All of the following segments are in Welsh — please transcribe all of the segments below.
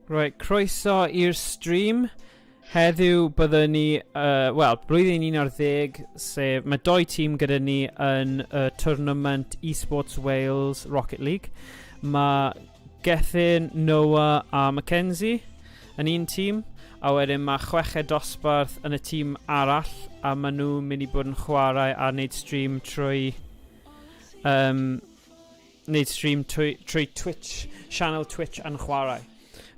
Right, croeso i'r stream. Heddiw byddwn ni, wel, blwyddyn 11, sef, mae 2 tîm gyda ni yn Twrnament Esports Wales Rocket League. Mae Gethin, Noah a Mackenzie yn un tîm, a wedyn mae 6 dosbarth yn y tîm arall, a maen nhw'n mynd i bod yn chwarae a wneud stream trwy trwy Twitch, channel Twitch yn chwarae.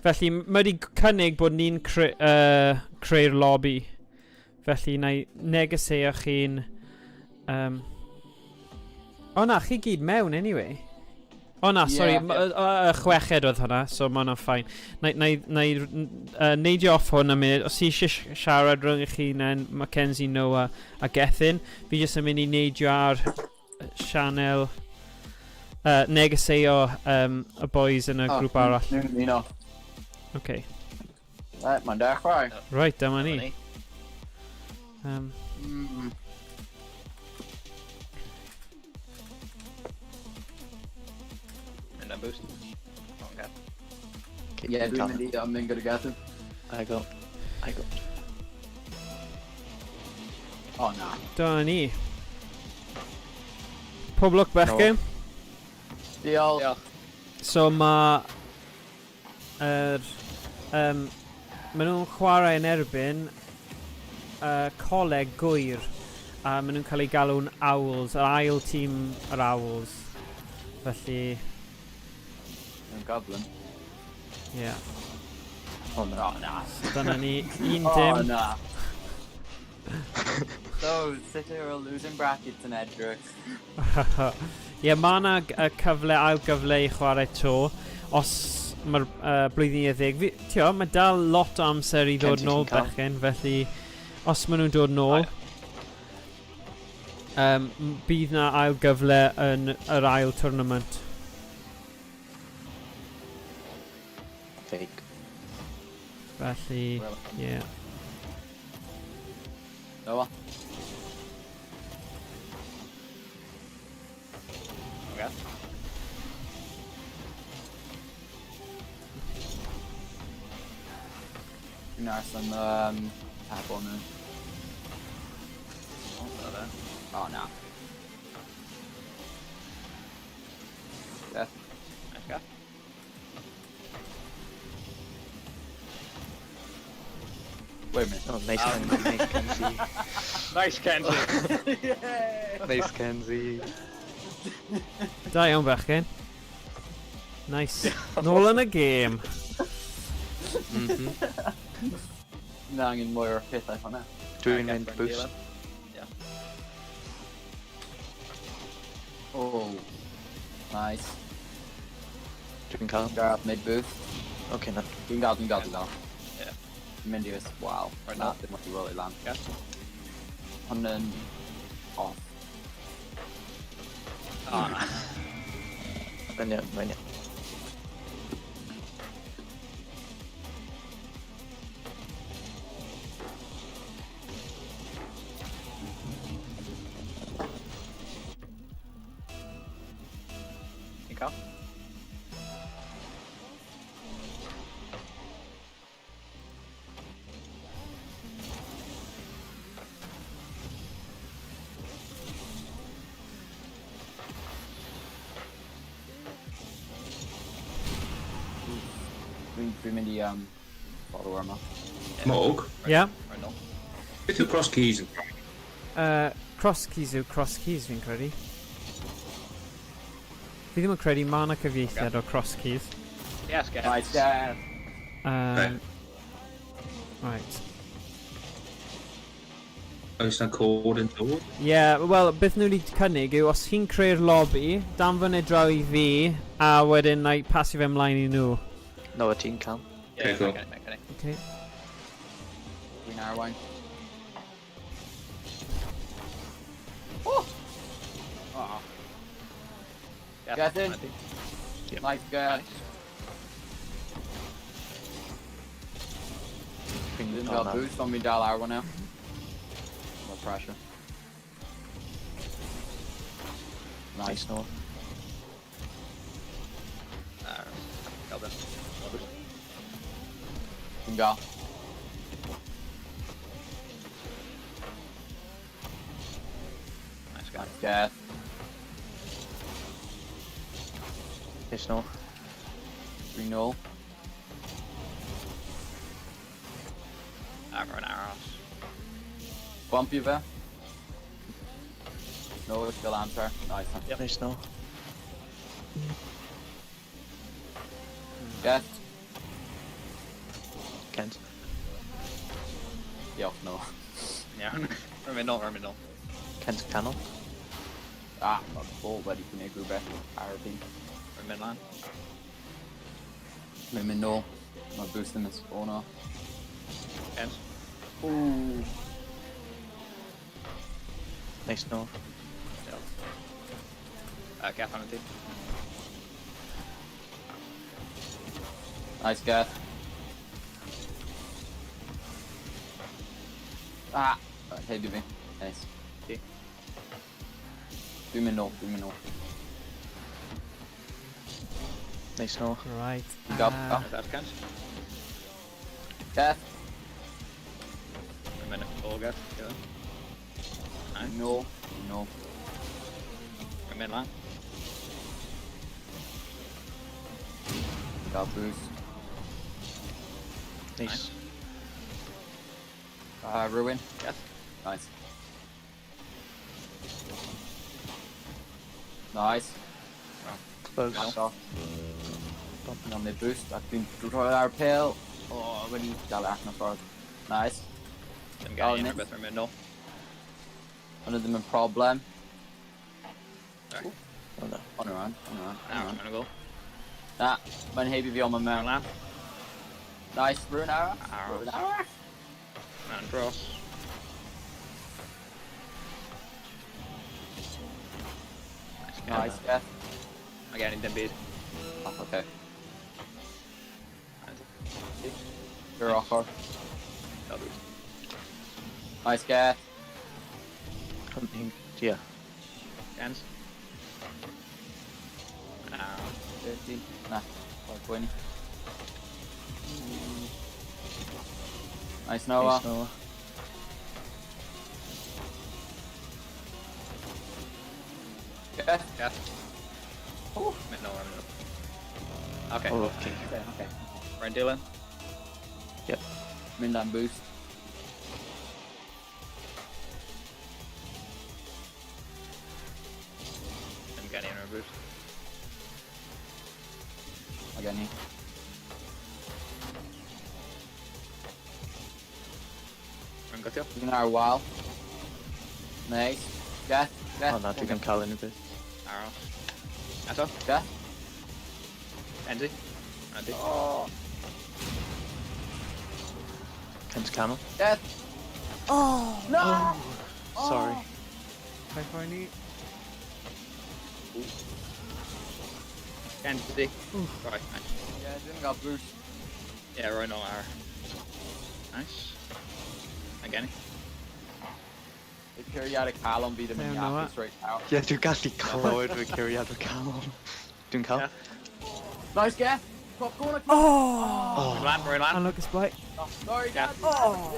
Felly mae wedi cynnig bod ni'n creu'r lobby. Felly na i negeseo chi'n... O na, chi gyd mewn anyway. O na, sorry, chweched oedd hwnna, so mae hwnna'n ffain. Na i neidio off hwn am munud. Os i eisiau siarad rhwng chi na'n Mackenzie, Noah a Gethin, fi jyst yn mynd i neidio ar channel negeseo y boys yn y grŵp arall. No. Okay. Mae'n dechrau. Right, dyma ni. And a boost. Oh god. Yeah, dwi'n mynd gyda Gethin. I go. Oh na. Dyma ni. Pob lwc bechgyn. Diolch. So mae... maen nhw'n chwarae yn erbyn coleg gwyr, a maen nhw'n cael ei galw'n Owls, yr ail tîm yr Owls. Felly... Yn Goblin. Ie. Oh na. Dyna ni un Oh dim. na. So, sut yw'r losing brackets yn edrych? Ie, mae yna ail gyfle i chwarae to. Os mae'r blwyddyn 10... Tio, mae dal lot o amser i ddod nôl bechgyn, felly os maen nhw'n dod nôl, bydd na ail gyfle yn yr ail tournament. Fake. Felly, ie. Noah? Okay. Dwi'n ars yn tap on nhw. Oh na. Yeah. Okay. Wait a minute. Oh, nice Kenzie. Nice, Kenzie. Yeah. Nice Kenzie. Da iawn bechgyn. Nice. Nôl yn y gêm. Na angen mwy o'r pethau hwnna. Dwi'n mynd boost. Yeah. Oh. Nice. Dwi'n cael. Gareth mid boost. Okay, na. Dwi'n gael. Yeah. Mynd i'r wow. Right Na, now. dim ond i weld i lan. Yeah. Hwn yn... off. Oh, no. Fyny. You go. Dwi'n mynd i follow yma. Morg, Ie. Right now. beth yw cross keys yn? Cross keys yw cross keys fi'n credu. Fi ddim yn credu mae yna cyfieithiad o cross keys. Yes, guys. Right, yeah. Right. Oes na cod yn dod? Ie, wel, beth nhw wedi cynnig yw os chi'n creu'r lobby, danfon e draw i fi, a wedyn na i pasio fe ymlaen i nhw. No, a team can. Yeah, Okay, cool. okay. Okay. Dwi'n arwain. Oh. Yeah, Get in. I think. Yep. Nice guy. Dwi'n gael boost, ond mi'n dal arwain now. No pressure. Nice. No. Got this. Dwi'n gael. Nice guy. Nice get. Yes, no. 3-0. Arrow and arrows. Bump you there. No, it's still answer. Nice. Yep. Yes, no. Get. Kent. Yo, no. Yeah. Rhymni no. Kent's canal. Ah, already can make group RP. Rhymni land. Maybe no. I'm boosting this phone off. Kent. Ooh. Nice, no. Gap on the team. Nice get. Ah, hey, do me. Nice. Okay. Do me no. Nice, no. Right. You got That's Kent. Get. Rhymni full gap. Yeah. Nice. No. Rhymni land. Got boost. Nice. Ruin. Yes. Nice. Nice. Close. Back off. Bumping on the boost. I've been through our pill. Oh, when he got last for nice. Them guy in nice. with Rhymni no. One of them a problem. Sorry. Oh, no. On around. Now I'm gonna go. Nah, when he be on my Arrow mount. land. Nice, rune arrow. Arrows. Rune arrow. And cross. Nice, yeah. Again, in the beat. Oh, okay. And You're off her. that'll do. Nice get. Something. Yeah. Kent. Arrow. 15. Nah, like 20. Nice Noah. Nice, no. Get. Yes. Oh. No. Okay. Oh, okay. Okay. Right, Dylan. Yep. Midland boost. I'm getting in our boost. Again, he. I'm got you. In our wall. Nice. Get. Get. Oh, no, you can call in a bit. Arrow. That's all. Get. Enzy. Andy. Oh. Kent's canal. Get. Oh. No. Sorry. Enzy. Right, nice. Yeah, didn't got boost. Yeah, right now, arrow. Nice. Again. The periodic column beat him in the Fair enough. office right now. Yeah, du gallu clywed fy curiad o canol. Dwi'n cael? Yeah. Nice get. Top corner. Oh! Right land. Unlucky spike. Oh, sorry, Yeah. Dad. Oh.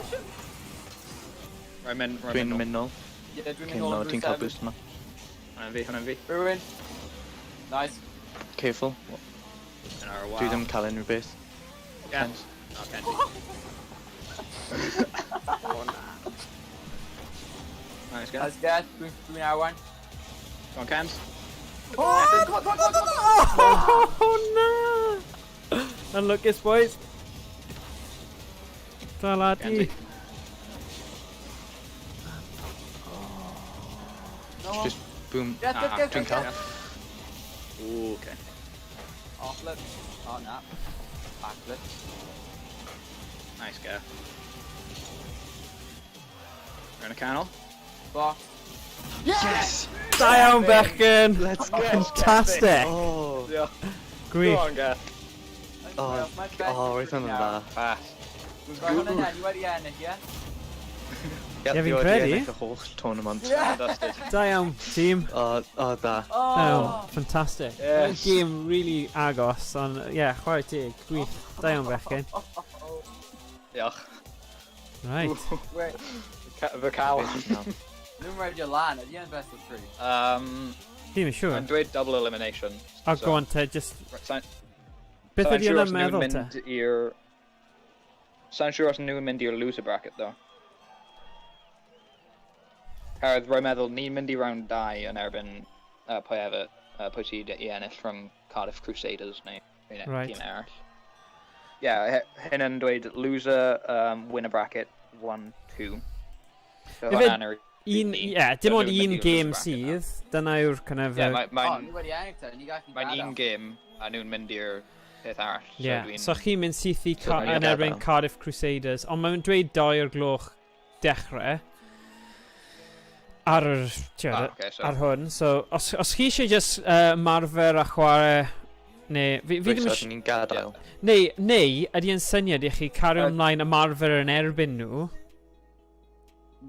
Right, men. Dwi'n mynd nôl. Yeah, doing Cyn the goal nôl, on dwi'n boost cael 7. boost yma. MV. Ruin. Nice. Careful. An arrow. Wow. Dwi ddim cael unrhyw beth. Yeah. No, Kenzie. Nice guy. Nice get. Doing our one. Go on, Kens. Oh, come on. Oh no! Unlucky boys. Talati. Kenzie. No. Just boom. Get, get. Dwi'n cael. Ooh, okay. Off flip. Oh, no. Back flip. Nice guy. We're in a canal. Box. Yes! Down, Becken. Let's go. Fantastic. Oh, Yeah. Great. Go on, guy. oh, right on the bar. Pass. We've got one in there. You ready, Anna? Yeah? Yep, Having you're ready? the whole tournament. Yeah. Dusted. Down, team. Da. Down. Oh. Fantastic. Yes. Game really agos. On, yeah, chwarae teg. Gwych. Down, Becken. Diolch. Right. Wait, Fy cael. nhw'n rhaid i'r lan, ydy yn best of 3? Dim yn siŵr. Mae'n dweud double elimination. O, go on te, just... Sa'n Beth ydi siŵr yna os nhw'n meddwl te? mynd i'r... Sa'n siŵr os nhw'n mynd i'r loser bracket, though. Herwydd, rwy'n meddwl, ni'n mynd i round 2 yn erbyn pwy efo, pwy sydd i ennill from Cardiff Crusaders neu Right. tîm eraill. Hyn yn dweud loser, win a bracket, 1-2. So Ife hwnna'n yr... dim ond nhw'n mynd un i'r game loser bracket sydd. Dyna yw'r kind of... Ie, O, mae'n ni wedi ennill te, ni gallu mae'n gadael. un game a nhw'n mynd i'r peth arall. So chi'n mynd syth i So dwi'n yn erbyn gadael. Cardiff Crusaders, ond mae'n dweud 2 o'r gloch dechrau ar yr... ar hwn, so os chi eisiau just marfer a chwarae, neu... Fi ddim yn... Dwi'n ni'n gadael. Neu, ydy yn syniad i chi cario ymlaen y marfer yn erbyn nhw,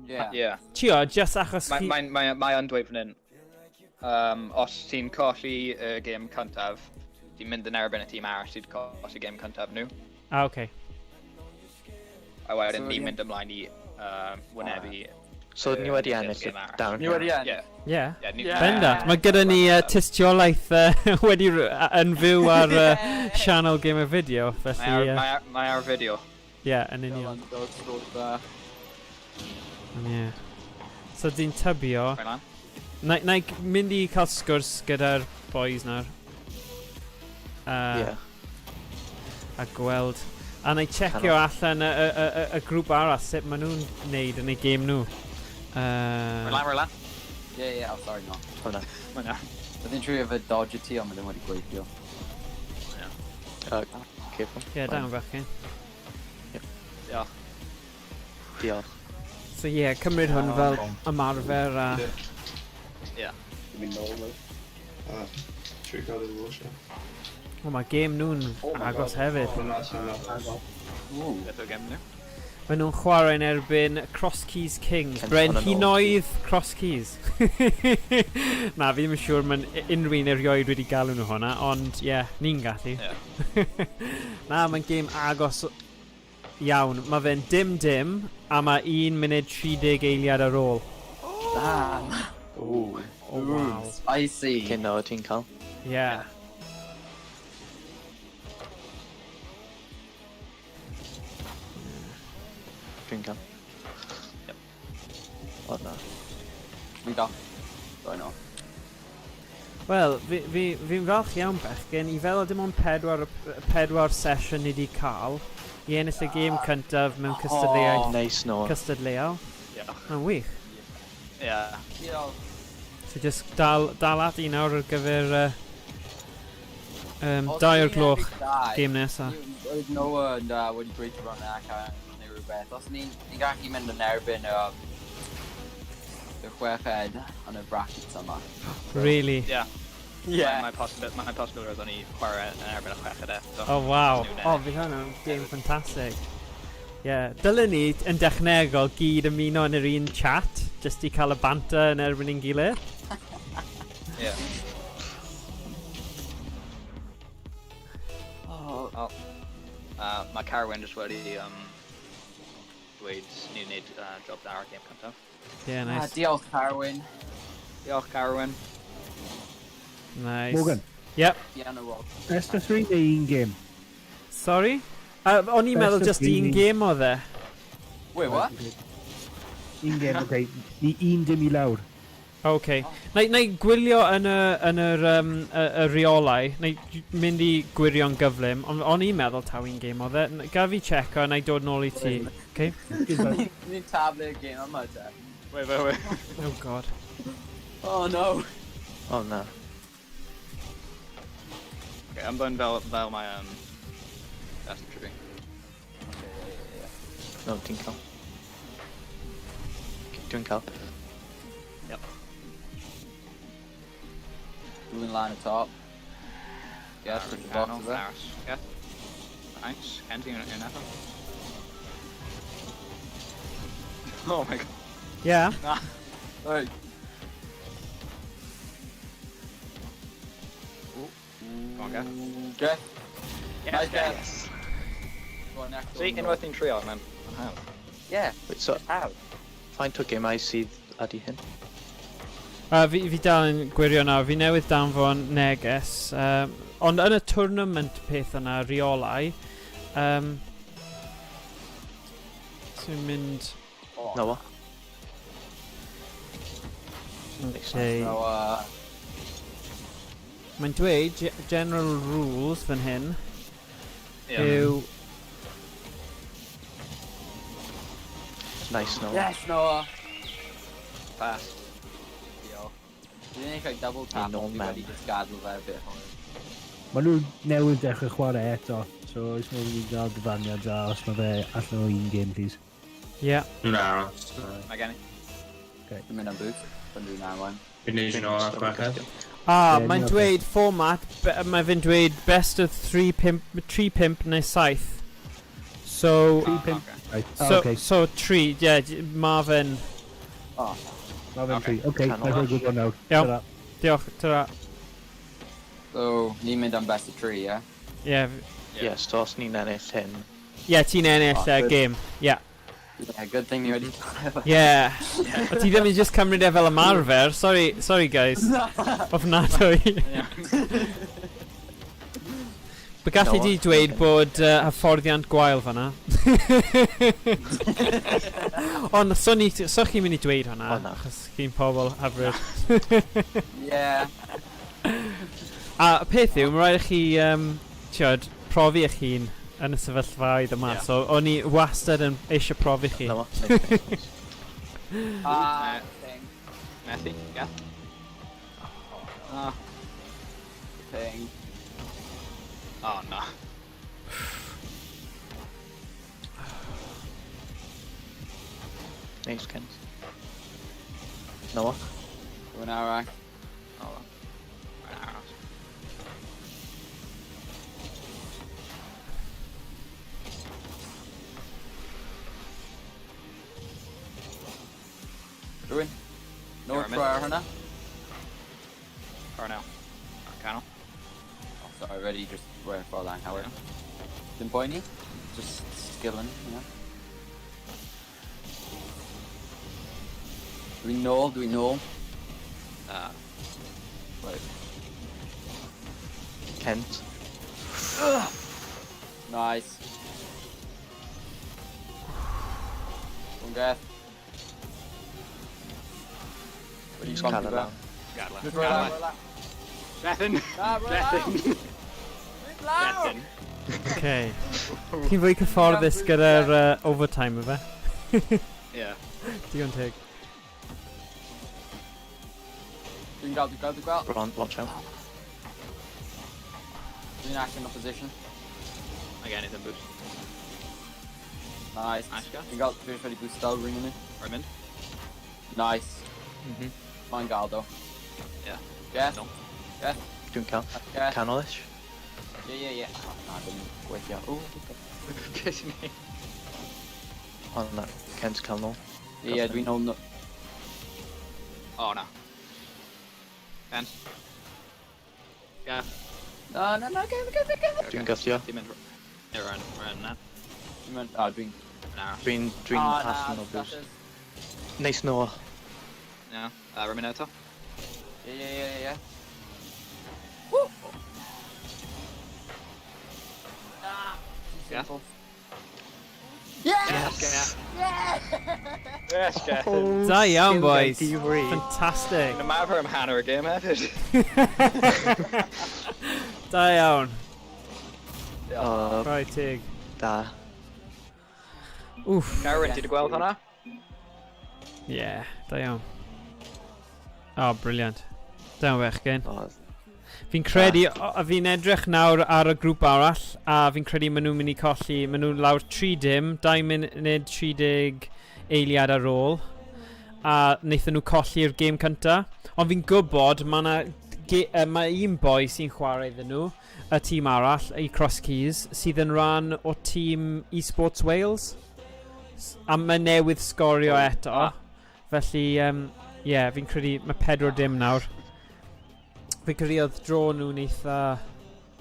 Ie. tio, just achos chi... Mae'n dweud fan hyn. Os ti'n colli y gêm cyntaf, ti'n mynd yn erbyn y tîm arall sydd colli gêm cyntaf nhw. Okay. A wedyn So, ni'n ie. mynd ymlaen i wynebu... So ni wedi ennill gêm arall. down Ni here. wedi ennill. Ie. Bendant. Mae gyda ni tystiolaeth wedi yn fyw ar channel Game of Video, felly... Mae ar fideo. Ie, yn union. Ie. So di'n tybio... Rhaid lan. Na i mynd i cael sgwrs gyda'r boys nawr. Ie. A gweld. A na i checio allan y grŵp arall sut maen nhw'n neud yn eu game nhw. Rhaid lan. Ie, oh, sorry, no. Hwna. Hwna. Byddai'n trwy efo dodge ti, ond byddai'n wedi gweithio. Cefn. Ie, dang bachgen. Diolch. Diolch. So ie, cymryd hwn fel ymarfer a... O, mae game nhw'n agos hefyd. Beth o'r gêm nhw? Maen nhw'n chwarae yn erbyn Cross Keys Kings. Brenhinoedd Cross Keys. Na, fi ddim yn siŵr mae'n unrhyw un erioed wedi galw nhw hwnna, ond ie, ni'n gallu. Na, mae'n game agos iawn. Mae fe'n dim, a mae 1 munud 30 eiliad ar ôl. Damn. Ooh. Oh, wow. Spicy. Cyn o ti'n cael. Ie. Dwi'n cael. O na. We go. Sorry, no. Wel, fi'n falch iawn bechgyn, i fel dim ond 4 sesiwn ni wedi cael, i ennill y gêm cyntaf mewn cystadleuaeth Nice no. cystadleuol. Diolch. Mae'n wych. Ie. Diolch. So just dal at i nawr ar gyfer 2 o'r gloch gêm nesa. Oedd Noah yn wedi gweithio ron ac neu rhywbeth. Os ni'n gallu mynd yn erbyn y chweched yn y brackets yma. Really? Ie. Ie. Mae'n posibl roedd o'n i chwarae yn erbyn y chweched eto. Oh wow. Nhw'n O, ennill. fydd hwnna'n game ffantastig. Ie, dylen ni yn dechnegol gyd ymuno yn yr un chat, just i cael y banter yn erbyn ein gilydd. Ie. Mae Carwyn jyst wedi dweud ni'n gwneud job da ar y gêm cyntaf. Ie, nice. Diolch, Carwyn. Diolch Carwyn. Nice. Morgan. Yep. Piano roll. Best of 3 neu un game? Sorry? O'n i'n Best meddwl of just three. un game oedd e. Wait, what? Un game, okay. Ni un dim i lawr. Okay. Na i gwylio yn y reolau, na i mynd i gwirio'n gyflym, ond o'n i'n meddwl taw un game oedd e. Gaf fi checo a na i dod nôl i ti. Okay? Ni'n tablet game yma, te. Wait. Oh god. Oh, no. O na. Okay, am bod fel mae best of tribute. No, ti'n cael. Dwi'n cael. Yep. Moving line at top. Yes, with the box there. Yeah. Nice. Kenzie in effort. Oh my god. Yeah. Hey. Come on, Gav. Get. Yes, Nice, Gav. yes. go on next. See, unwaith ni'n trio, man. Yeah, Wait, so how? faint o gemau sydd adi hyn? Fi dal yn gwirio nawr, fi newydd danfon neges, ond yn y tournament peth yna, reolau, sy'n mynd... No, what? Okay. So, Mae'n dweud, general rules fan hyn, Ie. yw... Nice, no. yes, Noah. Pass. Diolch. Dwi'n eich like double tap, No, fi man. wedi just gadw fe a bit hwyr. Maen nhw newydd dechrau chwarae eto, so os mae wedi gael dyfaniad a os mae fe allan o un game, please. Ie. Nhw'n aros. Mae gen i. Dwi'n mynd am boost, pan dwi'n arwain. Fi'n neud yn o'r chweched. Mae'n dweud format, mae fe'n dweud best of 3, 5 neu 7. So, Right, so 3, mae fe'n... Oh, Mae fe'n Okay. 3. Okay, Canol. mae'n rhaid gwybod nawr. Iawn. Ta-ra. Diolch, ta-ra. so, ni'n mynd am best of 3, yeah? Yes, so os ni'n ennill hyn, Ti'n ennill good. game. Yeah, good thing ni wedi... Ti ddim yn just cymryd e fel ymarfer. Sorry guys. Ofnadwy. Be gallu di dweud bod hyfforddiant gwael fanna? Ond so chi'n mynd i dweud hwnna, O, na. achos chi'n pobl hyfryd. Yeah. A y peth yw, mae rhaid i chi, tiod, profi eich hun yn y sefyllfaoedd yma. Ie. So, o'n i wastad yn eisiau profi chi. no, what? Thing. Methu, yeah. Thing. Oh, no. Nice, Kent. No, what? Dwi'n arwain. Oh, well. Right, aros. Rwy'n? No You're a try ar hynna? Or now. Canol. Oh, sorry, ready, just where for lang, Howard. Dim poeni? Just skilling, you know? Do we know? Right. Kent. Nice. Don't get. What are you Just talking colour about? down. Just roll out, roll out. Bethan! Ah, roll out! Bethan! Roll out! Bethan! Okay. Chi'n fwy cyfforddus gyda'r overtime yfe? Yeah. Digon teg. Dwi'n gael. Ron, watch out. Dwi'n action in position. Again, it's a boost. Nice. Nice go. Dwi'n gael, dwi'n ready boost style ringing in. Rhymni. Nice. Mhm. Mae'n gael though. Yeah. Yes. No. Yes. Dwi'n Yes. canol-ish. Yeah. Oh, na, dwi'n gweithio. Oh, Ges i ni. Ond na, Kent canol. yeah, dwi'n know. Oh, no. Ben. Yeah. No, go. Dwi'n gythio. Dim mynd... Neu rhan na. Dwi'n mynd, dwi'n... Na. Dwi'n allan o boost. Nice, Noah. No. Rhymni eto. Yeah. Yeah. Yes! Yes, Jeff. Da iawn, boys. Difri. Fantastic. Yn ymarfer am hanner y gêm hefyd. Da iawn. Right. Right, tig. Da. Wff. Garen, ti wedi gweld hwnna? Yeah, da iawn. Oh, brilliant. Da iawn fechgyn. Oh, Fi'n credu, a fi'n edrych nawr ar y grŵp arall, a fi'n credu maen nhw'n mynd i colli, maen nhw'n lawr 3 dim, 2 munud 30 eiliad ar ôl, a wnaethon nhw colli'r gêm cynta. Ond fi'n gwybod, mae un boi sy'n chwarae iddyn nhw, y tîm arall, i Cross Keys, sydd yn rhan o tîm eSports Wales. A mae newydd sgorio eto. Felly, fi'n credu mae 4 dim nawr. Fi'n credu oedd dro nhw'n eitha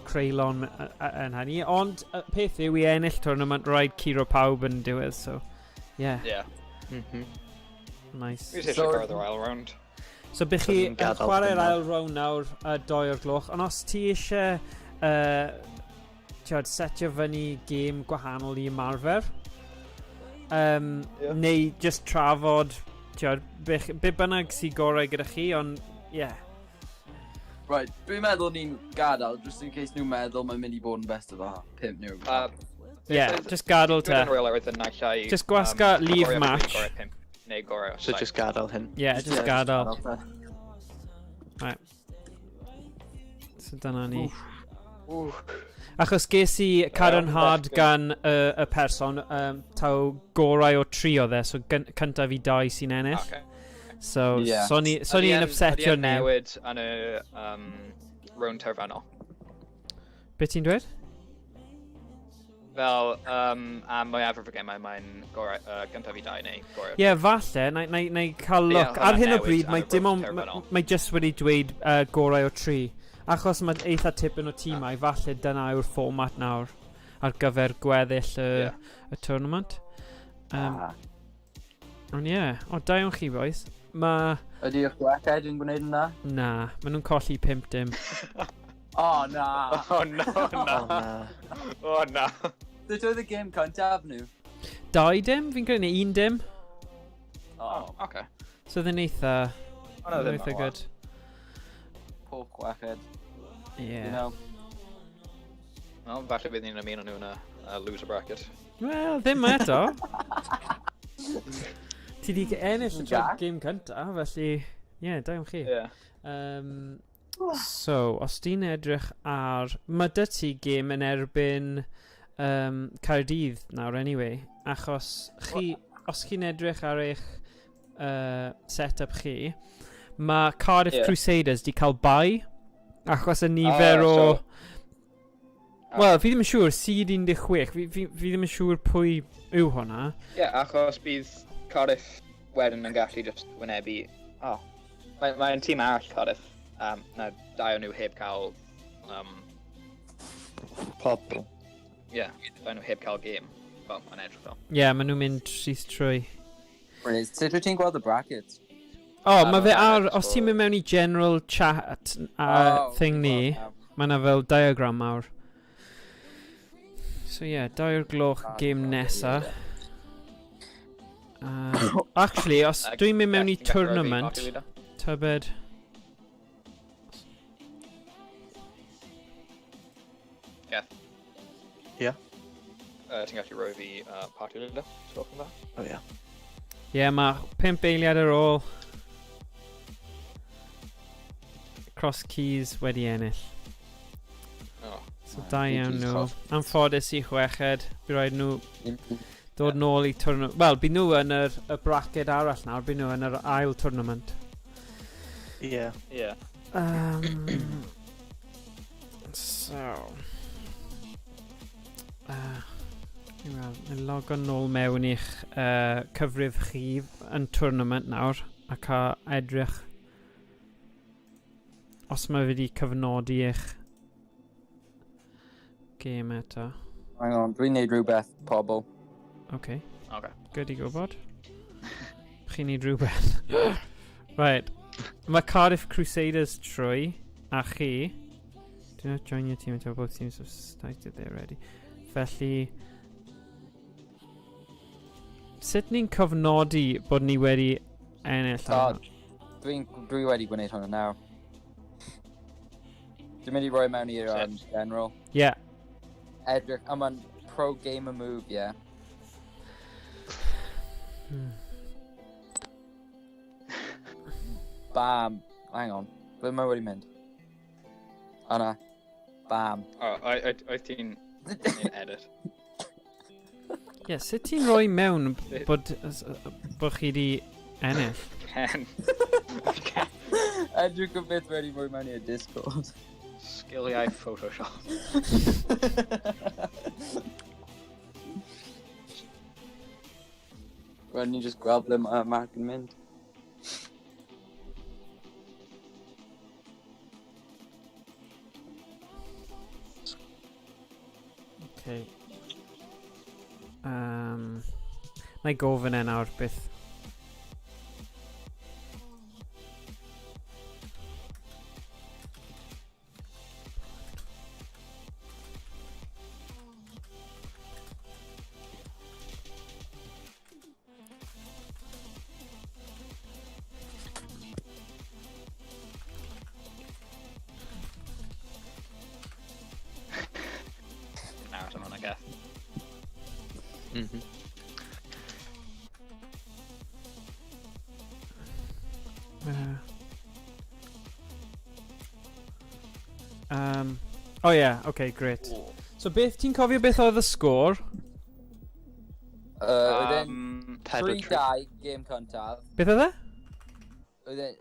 creulon yn hynny. Ond peth yw I ennill tournament rhaid curo pawb yn diwedd, so yeah, Yeah. nice. We just further aisle round. So bych chi ni'n yn gadael chwarae'r hynna. ail round nawr 2 o'r gloch, ond os ti eisiau setio fyny gêm gwahanol I ymarfer, neu just trafod, be bynnag sy'n gorau gyda chi, ond yeah. Right, dwi'n meddwl ni'n gadael, just in case nhw'n meddwl mae'n mynd I bod yn best of a 5 neu rhywbeth. Yeah, just gadael te. Dwi'n real oedd yn naill Just gwasga leave match. Neu gorau. So just gadael hyn. Yeah, just gadael. te. Right. So dyna ni. Achos ges I cadarnhad gan y person, taw gorau o 3 o dde, so cyntaf I 2 sy'n ennill. Okay. So, Yeah. so ni'n upsetio Ydy ni. e'n newid yn y round terfynol. Be ti'n dweud? Fel, am mwyafrif y gemau, mae'n gyntaf I 2 neu gorau. Ie, falle, na I cael Ie, look. hwnna'n Ar hyn o newid bryd, ar mae y dim road ond, terfynol. mae just wedi dweud gorau o 3. Achos mae eitha tipyn o tîmau, falle dyna yw'r fformat nawr ar gyfer gweddill y tournament. Ond ie, da iawn chi boys. Ydy'ch gweched yn gwneud yna? Na, maen nhw'n colli 5 dim. Oh, na! Oh no, no. Oh no. Dyd oedd y game cyntaf nhw? 2 dim, fi'n credu, neu 1 dim. Oh, Okay. So oedd yn eitha, Hwnna ddim eitha yn good. pob gweched, you Ie. know. Wel, falle bydd ni'n ymuno nhw yn y loser bracket. Wel, ddim eto. Ti di ennill y Jack? game cynta, felly, ie, da iawn chi. Yeah. So, os ti'n edrych ar... Mae dy ti gêm yn erbyn Caerdydd nawr, anyway. Achos os chi'n edrych ar eich set-up chi, mae Cardiff Crusaders di cael bai. Achos y nifer o... Wel, fi ddim yn siŵr, seed 16. Fi ddim yn siŵr pwy yw hwnna. Achos bydd Cardiff wedyn yn gallu just wynebu... Mae'n tîm arall Cardiff. Na, 2 o nhw heb cael... Pobl. Ie, 2 o nhw heb cael game. Wel, mae'n edrych fel. Ie, maen nhw'n mynd syth trwy. Brilliant. Sut wyt ti'n gweld y brackets? Mae fe ar... Os ti'n mynd mewn I general chat thing ni, mae na fel diagram mawr. So ie, 2 o'r gloch game nesa. Actually, os dwi'n mynd mewn I tournament, tybed... Ti'n gallu rhoi fi party leader, stop yn dda? Oh yeah. Ie, mae 5 eiliad ar ôl. Cross keys wedi ennill. So da iawn nhw. Anffodus I chweched. Bydd rhaid nhw dod nôl I tournament. Wel, bydd nhw yn y bracket arall nawr. Bydd nhw yn yr ail tournament. Yeah. Yeah. So... Wel, logo nôl mewn i'ch cyfrif chi yn tournament nawr ac a edrych os mae wedi cyfnodi eich gêm eto. Hang on, dwi'n neud rhywbeth, pobl. Okay. Okay. Good I gwybod. Chi'n neud rhywbeth. Right. Mae Cardiff Crusaders trwy a chi. Do not join your team until both teams have started there already. Felly... Sut ni'n cyfnodi bod ni wedi ennill? Dwi wedi gwneud hwnna nawr. Dwi'n mynd I roi mewn i'r general. Yeah. Edrych, mae'n pro gamer move, yeah. Bam. Hang on. Ble mae wedi mynd? Anna. Bam. Oedd ti'n edit. Yeah, sut ti'n rhoi mewn bod chi di ennill? Ken. Edrych o beth wedi roi mewn i'r Discord. Sgiliau Photoshop. Rhaid ni just gweld ble mae Mark yn mynd. Okay. Na I gofyn e nawr beth. Marathon on, I guess. Mhm. Oh yeah, okay, great. So beth ti'n cofio beth oedd y sgôr? Wedyn, Pedwar 3-2 game cyntaf. Beth oedd e? Wedyn,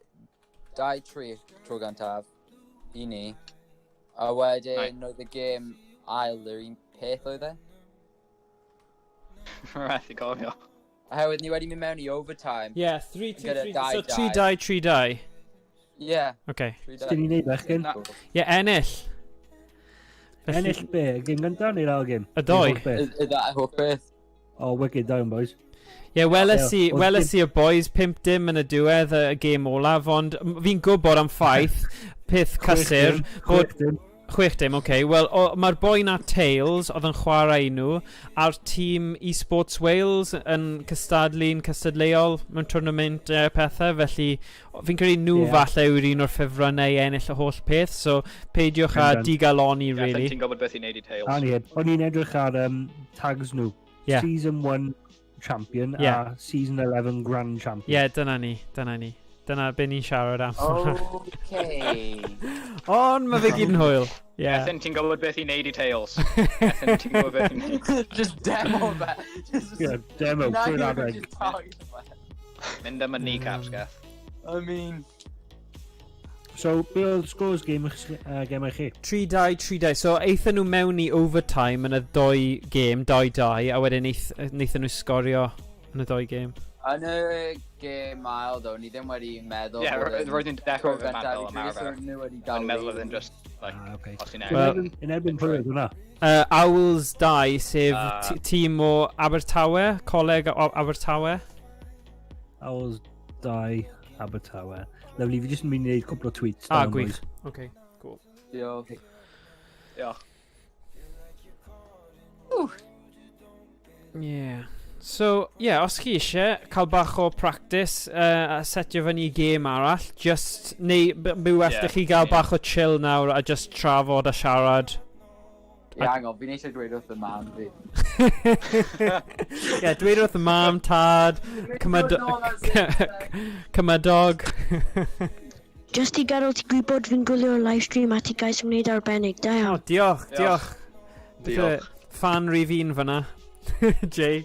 2-3 tro gyntaf. I ni. A wedyn, oedd y game ail yr un peth oedd e. Right, I cofio. A hefyd ni wedi mynd mewn I overtime. Yeah, 3-2-3. Gyda So 2-2. 3-2-3-2. Yeah. Okay. Dyn ni'n neud bechgyn. Yeah, ennill. Ennill be? Gym gyntaf neu'r ail gym? Y doi. Is that a hook beth? O, wicked down, boys. Yeah, weles Ie, i y boys 5 dim yn y diwedd y gêm olaf, ond fi'n gwybod am ffaith, peth cysur, bod... 6 dim, okay. Wel, mae'r boi na Tails oedd yn chwarae nhw a'r tîm eSports Wales yn cystadleol mewn twrnament pethau, felly fi'n credu nhw falle yw'r un o'r ffefrynnau ennill y holl peth, so peidiwch a digaloni, really. Ti'n gwybod beth i'n neud I Tails. A ni, o'n i'n edrych ar tags nhw. Yeah. Season 1 champion Yeah. a Season 11 grand champion. Yeah, dyna ni. Dyna be ni'n siarad am. Okay. Ond mae fe gyd yn hwyl. Yeah. Ethan, ti'n gwybod beth i'n neud I Tails. Ethan, ti'n gwybod beth i'n neud. Just demo that. Yeah, demo, Now pwy you're adeg. just talking about it. Mynd am y kneecaps, gath. I mean... So, be oedd scores game eich chi? 3-2. So, eithon nhw mewn I overtime yn y doi game, 2-2, a wedyn neithon nhw sgorio yn y doi game. Yn y game ail, though, ni ddim wedi meddwl... Ie, roedd ni'n dechrau Tro fy gyntaf, meddwl am fi jyst arfer. nhw wedi Yn dal meddwl oedd yn just, like, okay. os ti'n Wel- newid. In erbyn pwy oedd hwnna? Owls 2, sef tîm o Abertawe, coleg o Abertawe. Owls 2, Abertawe. Lovely, fi jyst yn mynd I wneud cwpl o tweets. Ah, down, gwych. boys. Okay, cool. Diolch. Diolch. Yeah. So, yeah, os chi eisiau cael bach o practice a setio fyny I game arall, just, neu byw well chi gael bach o chill nawr a just trafod a siarad. Ie, hang on, fi'n eisiau dweud wrth y mam fi. Yeah, dweud wrth y mam, tad, cymydog. Just I gadael ti gwybod fi'n gwylio'r livestream a ti gais yn gwneud arbennig, da Oh, iawn. diolch. Diolch. Fan rhi fi'n fyna. Jay.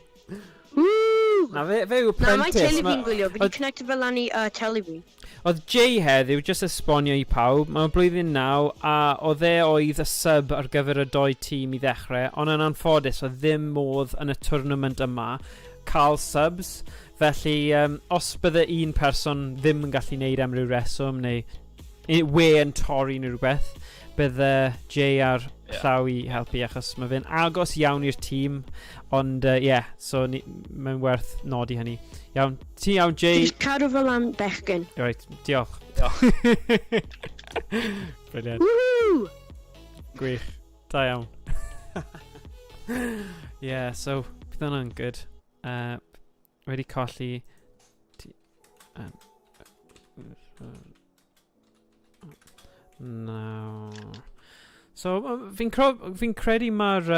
Woo! Na, fe yw Na, mae apprentice. teli fi'n gwylio, fi di connected fel lan I teli fi. Oedd Jay heddiw just esbonio I pawb, mae'n blwyddyn 9 a oedd oedd y sub ar gyfer y doi tîm I ddechrau, ond yn anffodus oedd ddim modd yn y twrnament yma cael subs, felly os bydde un person ddim yn gallu neud am ryw reswm neu we yn torri neu rhywbeth, bydde Jay ar llaw I helpu achos mae fe'n agos iawn i'r tîm, ond so mae'n werth nodi hynny. Iawn, ti iawn Jay? Just cadw fel am bechgyn. Right, diolch. Brilliant. Woohoo! Gwych. Da iawn. Yeah, so, bydd hwnna'n good. Wedi colli... No. So, fi'n credu mae'r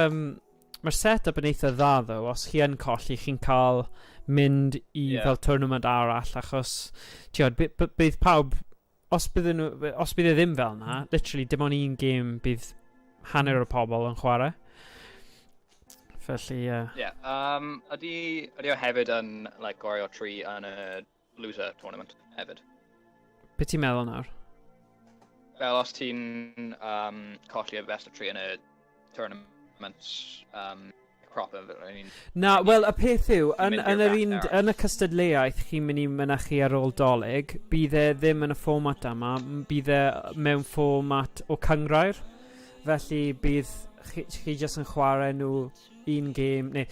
set-up yn eitha dda, though. Os chi yn colli, chi'n cael mynd I fel tournament arall, achos, tiod, bydd pawb, os bydd e ddim fel na, literally, dim ond un game bydd hanner o pobl yn chwarae. Felly, Ie, ydy o hefyd yn, like, gwario 3 yn y loser tournament hefyd. beth ti'n meddwl nawr? Fel os ti'n colli y best of 3 yn y tournament crop of it, I mean... Na, wel, y peth yw, Ti'n mynd i'r back yn y cystadleuaeth chi'n mynd I mynychu ar ôl dolyg, bydd e ddim yn y fformat yma, bydd e mewn fformat o cyngrair. Felly bydd chi jyst yn chwarae nhw un gêm, neu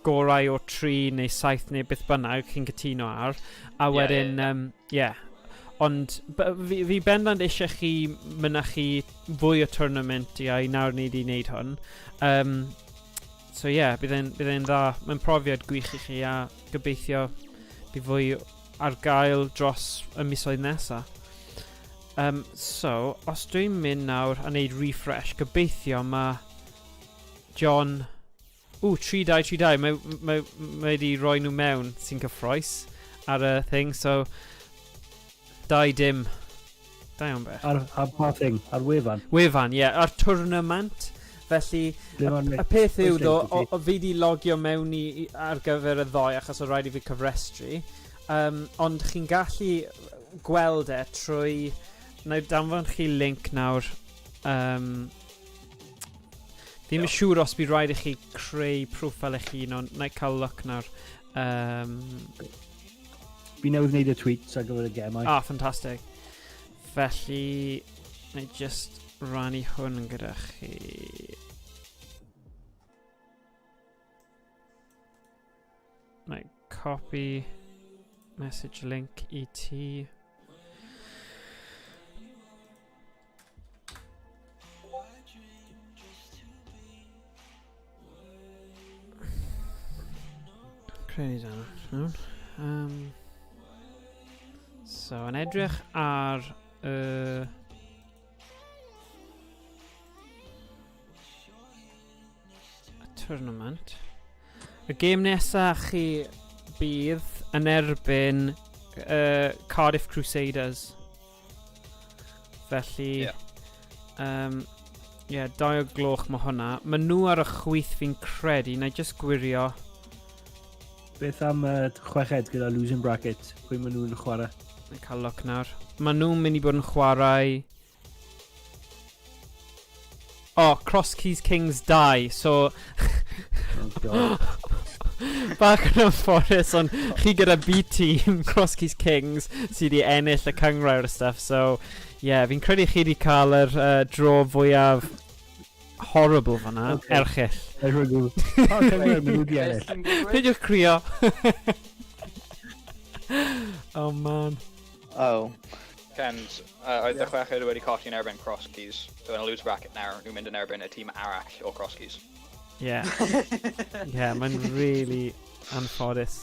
gorau o 3 neu 7 neu beth bynnag chi'n cytuno ar. A wedyn, ond fi bendant eisiau chi mynychu fwy o tournament i nawr ni wedi wneud hwn. So bydd e'n dda. Mae'n profiad gwych i chi a gobeithio bydd fwy ar gael dros y misoedd nesaf. So, os dwi'n mynd nawr a wneud refresh, gobeithio mae John... 3-2. Mae wedi rhoi nhw mewn sy'n cyffroes ar y thing, so... 2-0. Da iawn beth. Ar pa thing? Ar wefan? Wefan, ar Twrnament. Felly, y peth yw ddo, o fi di logio mewn ar gyfer y ddoi achos o rhaid i fi cyfrestru. Ond chi'n gallu gweld trwy... Na i danfon chi link nawr. Ddim yn siŵr os bydd rhaid i chi creu profile eich hun, ond na i cael look nawr. Fi newydd wneud y tweets ar gyfer y gemau. Ffantastig. Felly, na i just rannu hwn gyda chi. Na i copy message link i ti. Creu down. So, yn edrych ar y tournament. Y gêm nesaf chi bydd yn erbyn Cardiff Crusaders. Felly, 2:00 mae hwnna. Mae nhw ar y chwith fi'n credu, na i just gwirio. Beth am chweched gyda losing bracket? Pwy maen nhw'n chwarae? Na i cael look nawr. Mae nhw'n mynd i bod yn chwarae... Cross Keys Kings 2, so... Bach yn ymfforus, ond chi gyda B-Team Cross Keys Kings sydd wedi ennill y cyngrair y stuff, so... fi'n credu chi wedi cael yr dro fwyaf horrible fanna, erchill. Cyngrair maen nhw wedi ennill. Peidiwch crio. Oh man. Cens, oedd y chweched wedi colli yn erbyn Cross Keys. So yn y lose bracket nawr, nhw'n mynd yn erbyn y tîm arall o Cross Keys. Mae'n really anffodus.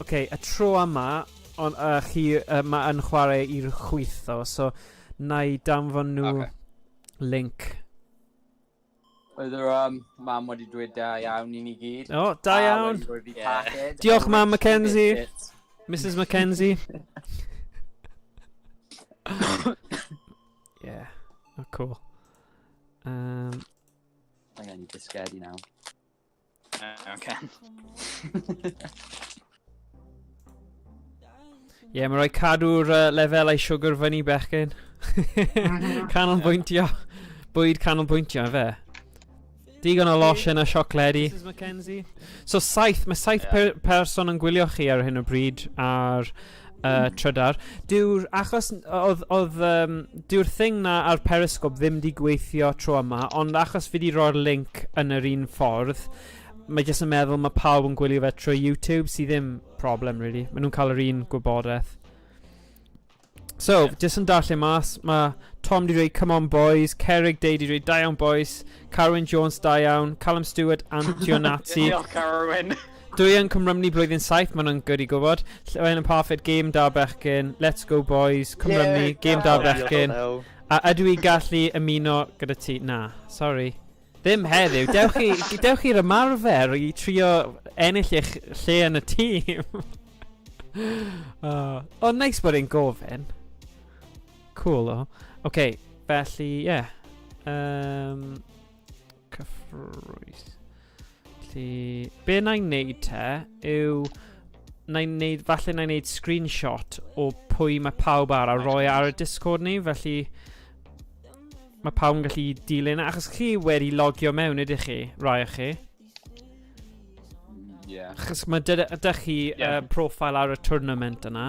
Y tro yma, ond chi mae yn chwarae i'r chwith o, so na i danfon nhw link. Oedd yr mam wedi dweud da iawn i ni gyd. Da iawn. Diolch mam Mackenzie. Mrs Mackenzie. Cool. I'm going to get scared now. Okay. Mae rhoi cadw'r lefelau siwgr fyny bechgyn. Canolbwyntio. Bwyd canolbwyntio, fe. Digon o lotion a siocledi. Mrs Mackenzie. So mae 7 person yn gwylio chi ar hyn o bryd ar Trydar. Dyw'r thing na ar Periscope ddim di gweithio tro yma, ond achos fi di roi'r link yn yr un ffordd, mae jyst yn meddwl mae pawb yn gwylio fe trwy YouTube, sydd ddim problem, really. Mae nhw'n cael yr un gwybodaeth. So, jyst yn darllen mas, mae Tom di dweud, come on boys, Cerrig Day di dweud, da iawn boys, Carwyn Jones, da iawn, Callum Stewart, Antionazzi. Diolch Carwyn. Dwi yn Cymrymni blwyddyn 7, maen nhw'n good i gwybod. Llywelyn yn Parfait, game da bechgyn, let's go boys, Cymrymni, game da bechgyn. A ydw i gallu ymuno gyda ti? Na, sorry. Ddim heddiw, dewch chi'r ymarfer i trio ennill eich lle yn y tîm. Nice bod e'n gofyn. Cool o. Felly, cyffrwys. Be na i'n neud yw falle na i'n neud screenshot o pwy mae pawb ar a roi ar y Discord ni, felly mae pawb yn gallu dilyn, achos chi wedi logio mewn ydych chi, rai o chi. Achos mae ydych chi profile ar y tournament yna.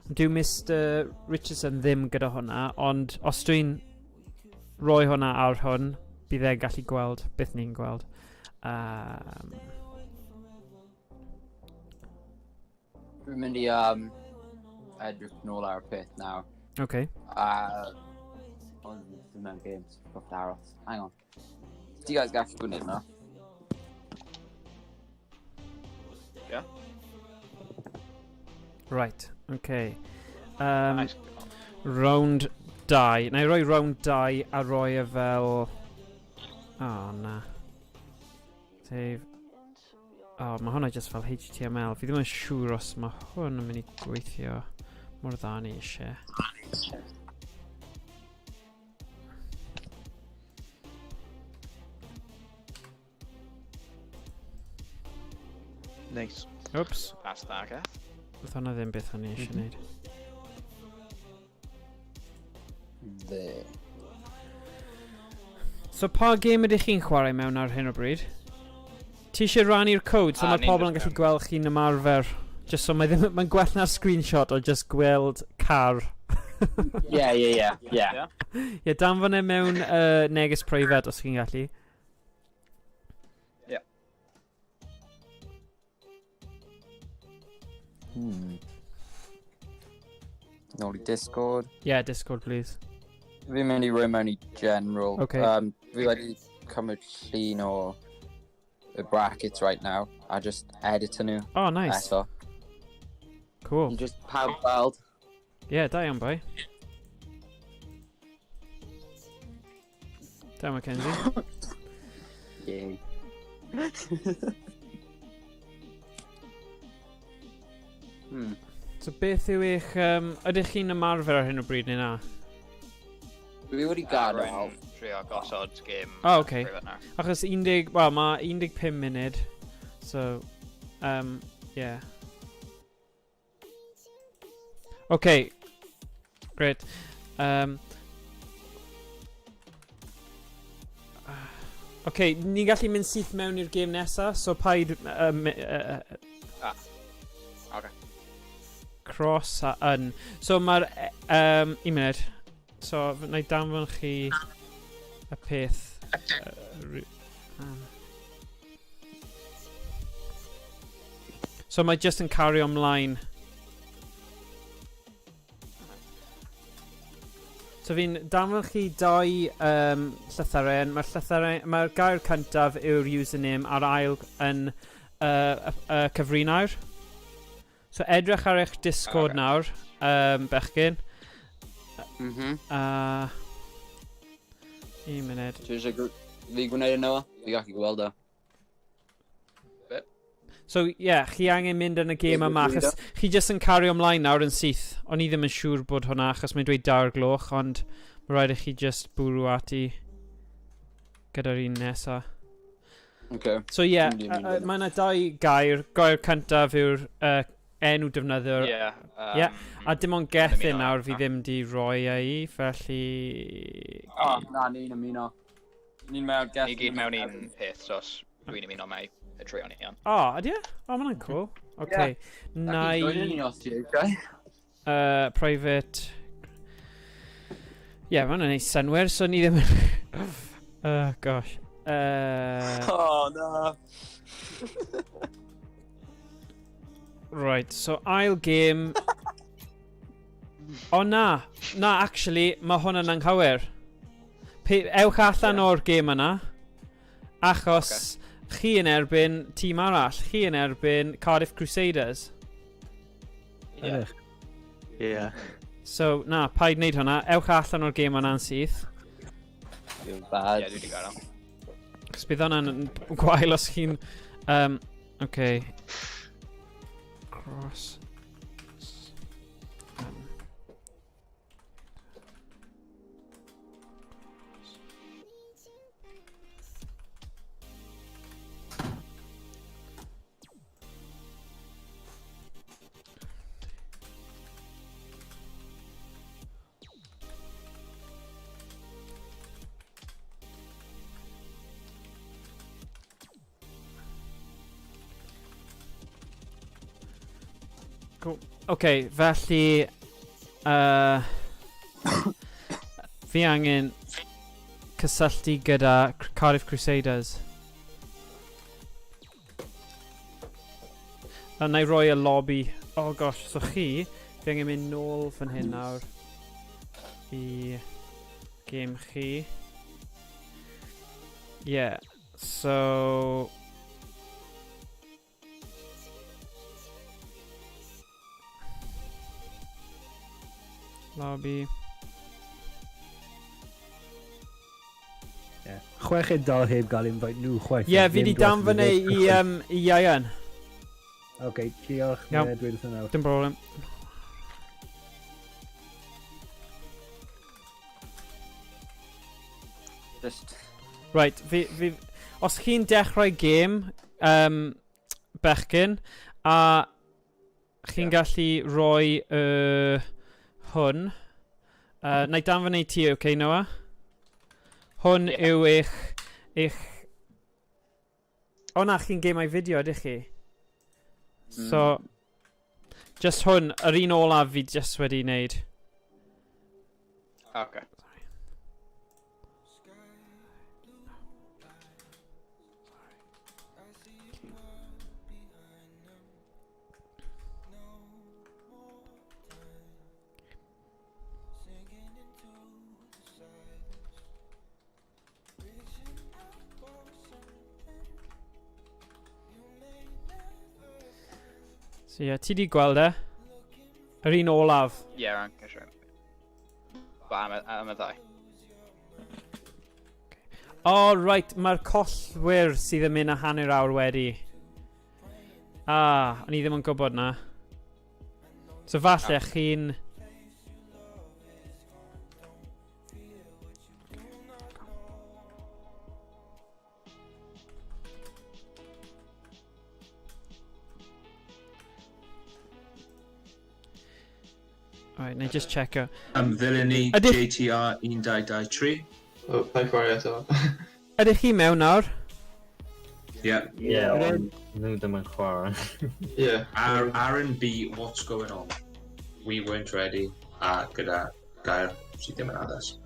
Dyw Mr Richardson ddim gyda hwnna, ond os dwi'n rhoi hwnna ar hwn, bydd e'n gallu gweld beth ni'n gweld. Dwi'n mynd i edrych nôl ar y peth nawr. Okay. Ond ddim mewn games, gofft aros. Hang on. Do you guys gallu gwneud hwnna? Yeah. Right, okay. Nice. Round 2. Na I roi round 2 a roi e fel... Oh, na. Save. Oh, mae hwnna just fel HTML. Fi ddim yn siŵr os mae hwn yn mynd i gweithio mor dda ni eisiau. Nice. Oops. That's that, okay. Oedd hwnna ddim beth o'n i eisiau neud. There. So pa game ydych chi'n chwarae mewn ar hyn o bryd? Ti eisiau rannu'r code so mae'r ni'n pobl yn just gallu gweld chi'n ymarfer? Just so mae'n gwell na'r screenshot o just gweld car. Yeah. Ie, danfon e mewn neges preifat os chi'n gallu. Nôl i Discord. Yeah, Discord please. Fi'n mynd i roi mewn i general. Okay. Fi wedi cymryd llun o y brackets right now. A just edit nhw Oh, nice. eto. Cool. I just pawb gweld. Yeah, da iawn boi. Da Mackenzie. Yay. So beth yw eich... ydych chi'n ymarfer ar hyn o bryd neu na? Fi wedi gadael. Trio gosod game. Oh, okay. private nawr. Achos 10... Wel, mae 15 munud. So... yeah. Okay. Great. Okay, ni'n gallu mynd syth mewn i'r game nesa, so paid... Okay. Cross a yn. So mae'r... un munud. So, na i danfon chi y peth... so mae just yn cario ymlaen. So fi'n danfon chi 2 llythyren. Mae'r gair cyntaf yw'r username a'r ail yn cyfrinawr. So edrych ar eich Discord nawr, bechgyn. Un munud. Ti eisiau fi gwneud yno? Fi gallu gweld o. So yeah, chi angen mynd yn y gêm yma, achos chi just yn cario ymlaen nawr yn syth. O'n i ddim yn siŵr bod hwnna, achos mae'n dweud 2 gloch, ond mae rhaid i chi just bwrw ati gyda'r un nesa. Okay. So yeah, mae yna 2 gair. Gair cyntaf yw'r enw defnyddwr. Yeah. A dim ond gethyn nawr fi ddim di roi ei, felly... Na, ni'n ymuno. Ni'n mewn geth. Ni gyd mewn un peth, so os dwi'n ymuno mai y trio ni iawn. Ydy e? O, mae'n cool. Okay. Na i... private... Yeah, mae'n neud synwyr, so ni ddim yn... gosh. Oh, no. Right, so ail game... O na, actually, mae hwn yn anghywir. Ewch allan o'r game yna, achos chi yn erbyn tîm arall, chi yn erbyn Cardiff Crusaders. Yeah. So, na, paid wneud hwnna, ewch allan o'r game yna'n syth. You're bad. Ie, dwi wedi gadael. Cos bydd hwnna'n gwael os chi'n... okay. Cross... Cool. Okay, felly... fi angen cysylltu gyda Cardiff Crusaders. A na I roi y lobby. Oh gosh, so chi, fi angen mynd nôl fan hyn nawr I game chi. Yeah, so... Lobby. Ie. Chweched dal heb gael invite nhw chwaith. Ie, fi di danfon e I Ian. Oce, diolch. Iawn. Ie, dweud wrth nawr. Dim problem. Just... Right, os chi'n dechrau game, bechgyn, a chi'n gallu rhoi hwn. Na I danfon ei ti, okay, Noah? Hwn yw eich... O na, chi'n gemau fideo, ydych chi? So, just hwn, yr un olaf fi just wedi wneud. Okay. So ie, ti di gweld e? Yr un olaf. Yeah, I'm sure. But I'm a ddau. Oh, right, mae'r collwyr sydd yn mynd â hanner awr wedi. O'n I ddim yn gwybod na. So falle chi'n... Alright, na I just checker. Villainy JTR 1223. Oh, play for it eto. Ydych chi mewn nawr? Yeah. Yeah, ond nhw ddim yn chwarae. Yeah. Aaron B, what's going on? We weren't ready. A gyda gair sydd ddim yn addas.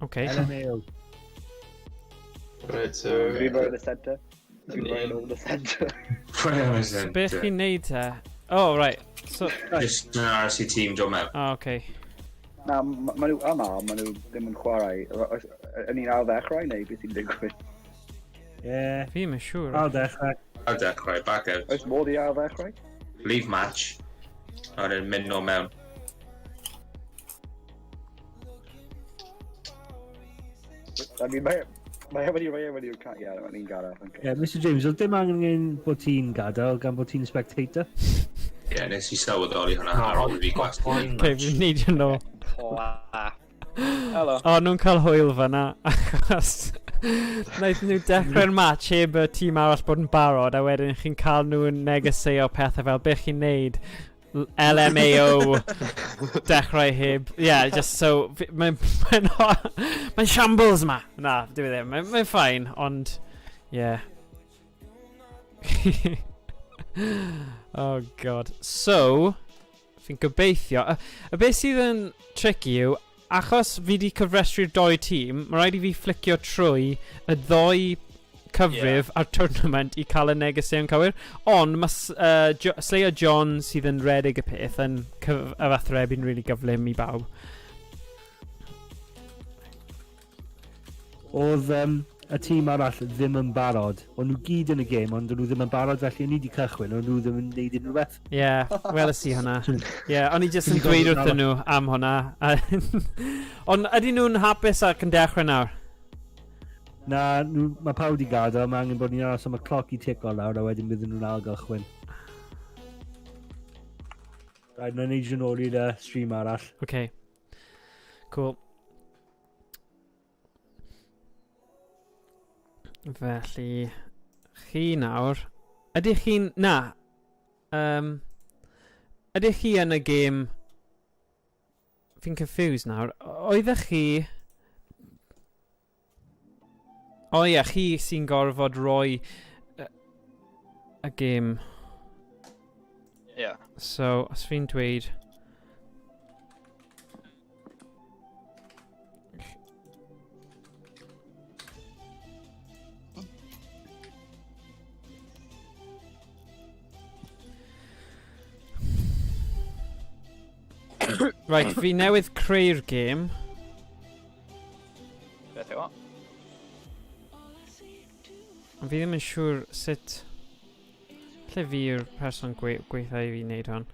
Okay. LMAO. Right, so... Fi'n rhoi yn y centre. Fi'n rhoi yn the centre. So beth chi'n neud te? Oh, right. So... Just an RC team, don't mewn. Oh, okay. Na, ma nhw yma, ma nhw ddim yn chwarae. Yn un ar ddechrau neu beth sy'n digwydd? Ie. Fi'n yn siŵr. Al dechrau. I'll dechrau, back out. Oes modd i ar ddechrau? Leave match. A wedyn mynd nôl mewn. I mean, mae hefyd i rhoi hefyd i'w cat, ie, mae'n un gara. Ie, Mr James, oedd dim angen bod ti'n gadael gan bod ti'n spectator? Ie, nes I sylweddoli hwnna ar ôl fi gwestiwn. Okay, fi'n neidio nhw. Hello. O, nhw'n cael hwyl fanna, achos... Naeth nhw dechrau'r match heb y tîm arall bod yn barod, a wedyn chi'n cael nhw'n negeseo pethau fel beth chi'n neud. LMAO dechrau heb. Yeah, just so... Mae'n shambles yma. Na, dwi ddim. Mae'n ffain, ond... Yeah. Oh god. So, fi'n gobeithio... Y beth sydd yn tricky yw, achos fi di cyfrestru'r doi tîm, mae rhaid I fi flicio trwy y ddoi cyfrif ar Twrnament I cael y negeseuon cywir. Ond mae Slayer John sydd yn redig y peth yn cyfathrebu'n really gyflym I bawb. Oedd y tîm arall ddim yn barod. O'n nhw gyd yn y gêm, ond nhw ddim yn barod, felly o'n i wedi cychwyn, ond nhw ddim yn neud unrhyw beth. Yeah, weles I hwnna. Yeah, o'n I just yn dweud wrthyn nhw am hwnna. Ond ydy nhw'n hapus ac yn dechrau nawr? Na, mae pawb wedi gadael, mae angen bod ni'n aros am y cloc I tico lawr, a wedyn bydden nhw'n ail gychwyn. Rhaid, na'n neud yn ôl i'r stream arall. Okay. Cool. Felly, chi nawr... Ydych chi'n... Na. Ydych chi yn y gêm... Fi'n confused nawr. Oeddech chi... O ie, chi sy'n gorfod roi y gêm. Yeah. So, os fi'n dweud... Right, fi newydd creu'r game. Beth yw o? Ond fi ddim yn siŵr sut... Lle fi yw'r person gweithio i fi wneud hwn.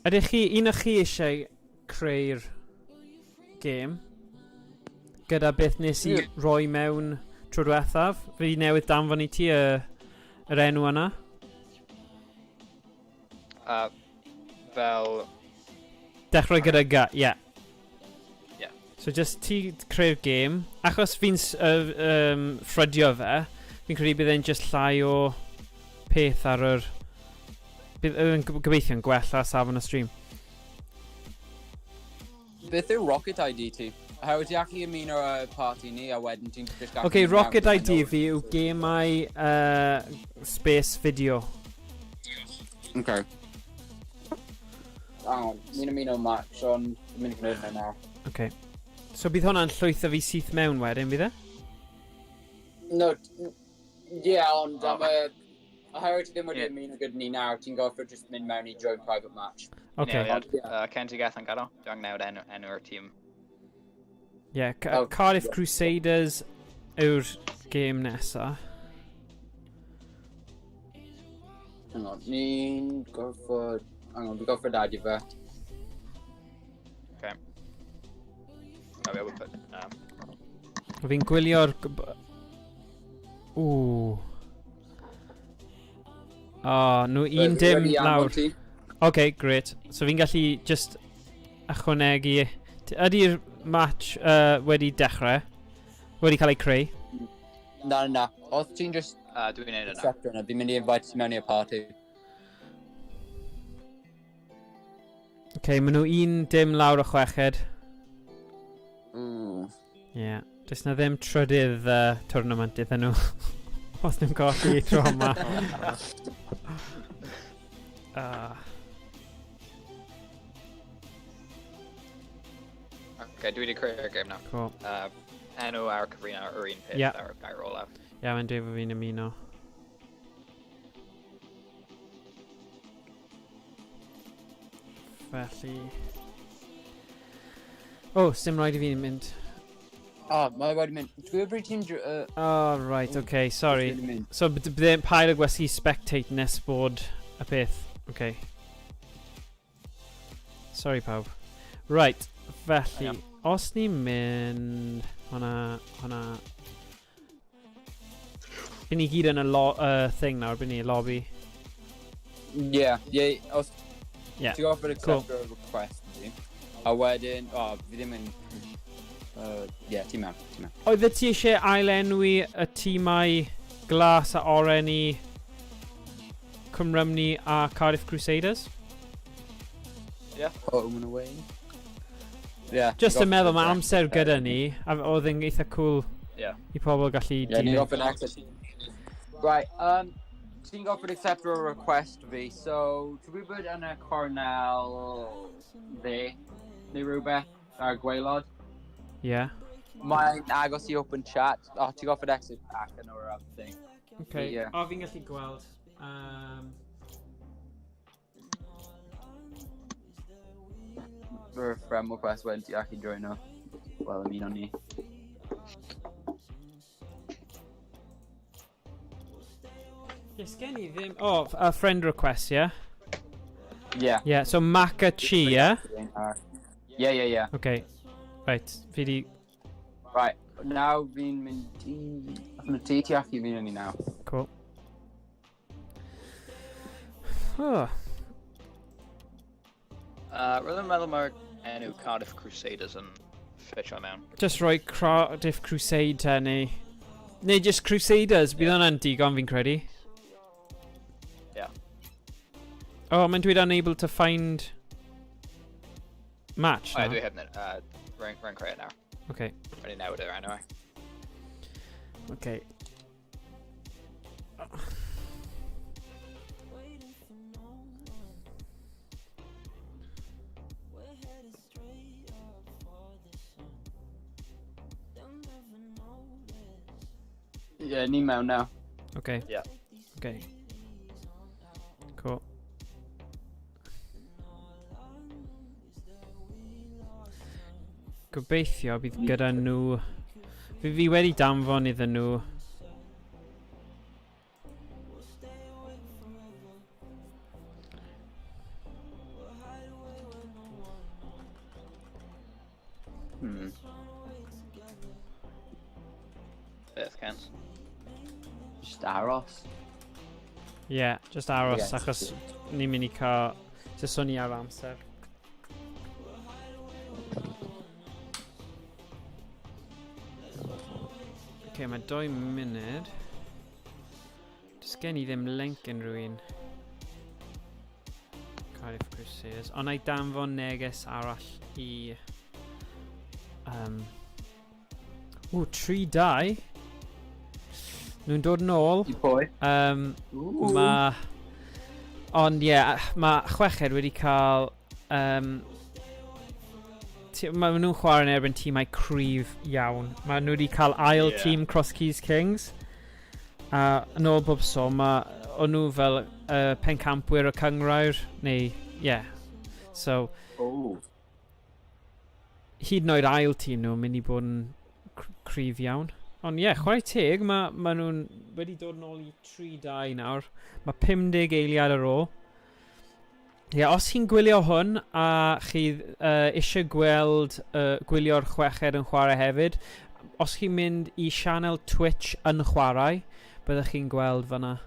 Ydych chi, un o'ch chi eisiau creu'r game? Gyda beth nes i roi mewn tro diwethaf? Fi newydd danfon i ti yr enw yna. Fel... Dechrau gyda ie. Ie. So just ti creu'r game. Achos fi'n ffrydio fe, fi'n credu bydd e'n just llai o peth ar yr... Bydd yn gobeithio'n gwella safon y stream. Beth yw Rocket ID ti? How ti actually ymuno y party ni a wedyn ti'n just gallu... Okay, Rocket ID fi yw gemau space video. Okay. Hang on, mi'n ymuno match, ond mi'n gwneud hynny nawr. Okay. So bydd hwnna'n llwytho fi syth mewn wedyn, bydd e? No, ond am y... Oherwydd ti ddim wedi ymuno gyda ni nawr, ti'n gofio just mynd mewn i join private match. Okay. Ken ti gath yn gadael? Dwi'n newid enw'r tîm. Yeah, Cardiff Crusaders yw'r game nesa. Hang on, ni'n gorfod... Hang on, fi gorfod adi fe. Okay. I'll be able to put... Fi'n gwylio'r... Ooh. Nhw un dim lawr. Okay, great. So fi'n gallu just ychwanegu... Ydy'r match wedi dechrau? Wedi cael ei creu? Na. Os ti'n just... Dwi'n neud yna. Sector yna, fi'n mynd i invite ti mewn i'r party. Okay, maen nhw un dim lawr o chweched. Ooh. Yeah. Does na ddim trydydd tournament iddyn nhw. Os nhw'n colli tro yma. Okay, dwi wedi creu'r game now. Cool. Enw ar cyfrino yr un peth ar gair olaf. Ie, mae'n dweud fod fi'n ymuno. Felly... sim rhaid i fi'n mynd. Mae wedi mynd. Dwi wedi ti'n... Right, okay, sorry. So, byddai'n paid o gwesgu spectate nes bod y peth. Okay. Sorry, pawb. Right, felly, os ni'n mynd... Hwna... By ni gyd yn y thing nawr, by ni, lobby. Os... Ti'n gofod accept your request, ti? A wedyn... fi ddim yn... ti mewn. Oedd ti eisiau ailenwi y tîmau glas a oren i Rhymni a Cardiff Crusaders? Home and away. Just yn meddwl, mae amser gyda ni, a oedd yn eitha cool i pobl gallu ni'n gofod access. Right, ti'n gofod accept your request fi, so ti'n gwybod yn y cornel dde, neu rhywbeth ar gwaelod? Yeah. Mae'n agos i open chat. Ti'n gofod exit back yn o'r other thing. Okay, fi'n gallu gweld. Yr friend request wedyn ti ac i joino. Wel, ymuno ni. Yes, gen i ddim... a friend request, yeah? Yeah. Yeah, so Maca Chi, yeah? Yeah. Okay. Right, fi di... Right, nawr fi'n mynd i... Yn y ti ac i fi'n ni nawr. Cool. Roedd yn meddwl mae'r enw Cardiff Crusaders yn ffitio mewn. Just rhoi Cardiff Crusade neu... Neu just Crusaders, bydd hwnna'n digon fi'n credu. Yeah. Mae'n dweud unable to find... match now. Dwi heb nid. Rha'n creu nawr. Okay. Rha'n newid yr enw. Okay. Yeah, ni mewn now. Okay. Yeah. Okay. Cool. gobeithio bydd gyda nhw... Fi wedi danfon iddyn nhw. Beth, Ken? Just aros. Yeah, just aros, Ie, achos ni'n mynd I cael... Just o'n I ar amser. Okay, mae 2 munud. Does gen I ddim link yn rhywun. Cardiff Crusaders. Ond I danfon neges arall I... Ww, 3-2. Nhw'n dod yn ôl. I pwy? Ma... Ond ie, mae chweched wedi cael... Mae nhw'n chwarae yn erbyn tîmau cryf iawn. Mae nhw wedi cael ail tîm Cross Keys Kings. A yn ôl bob so, o'n nhw fel pencampwyr o cyngrair. Neu, So, hyd yn oed ail tîm nhw'n mynd I bod yn cryf iawn. Ond chwarae teg, mae nhw'n wedi dod yn ôl I 3-2 nawr. Mae 50 eiliad ar ôl. Os chi'n gwylio hwn a chi eisiau gweld gwylio'r chweched yn chwarae hefyd, os chi'n mynd I sianel Twitch yn chwarae, byddwch chi'n gweld fanna.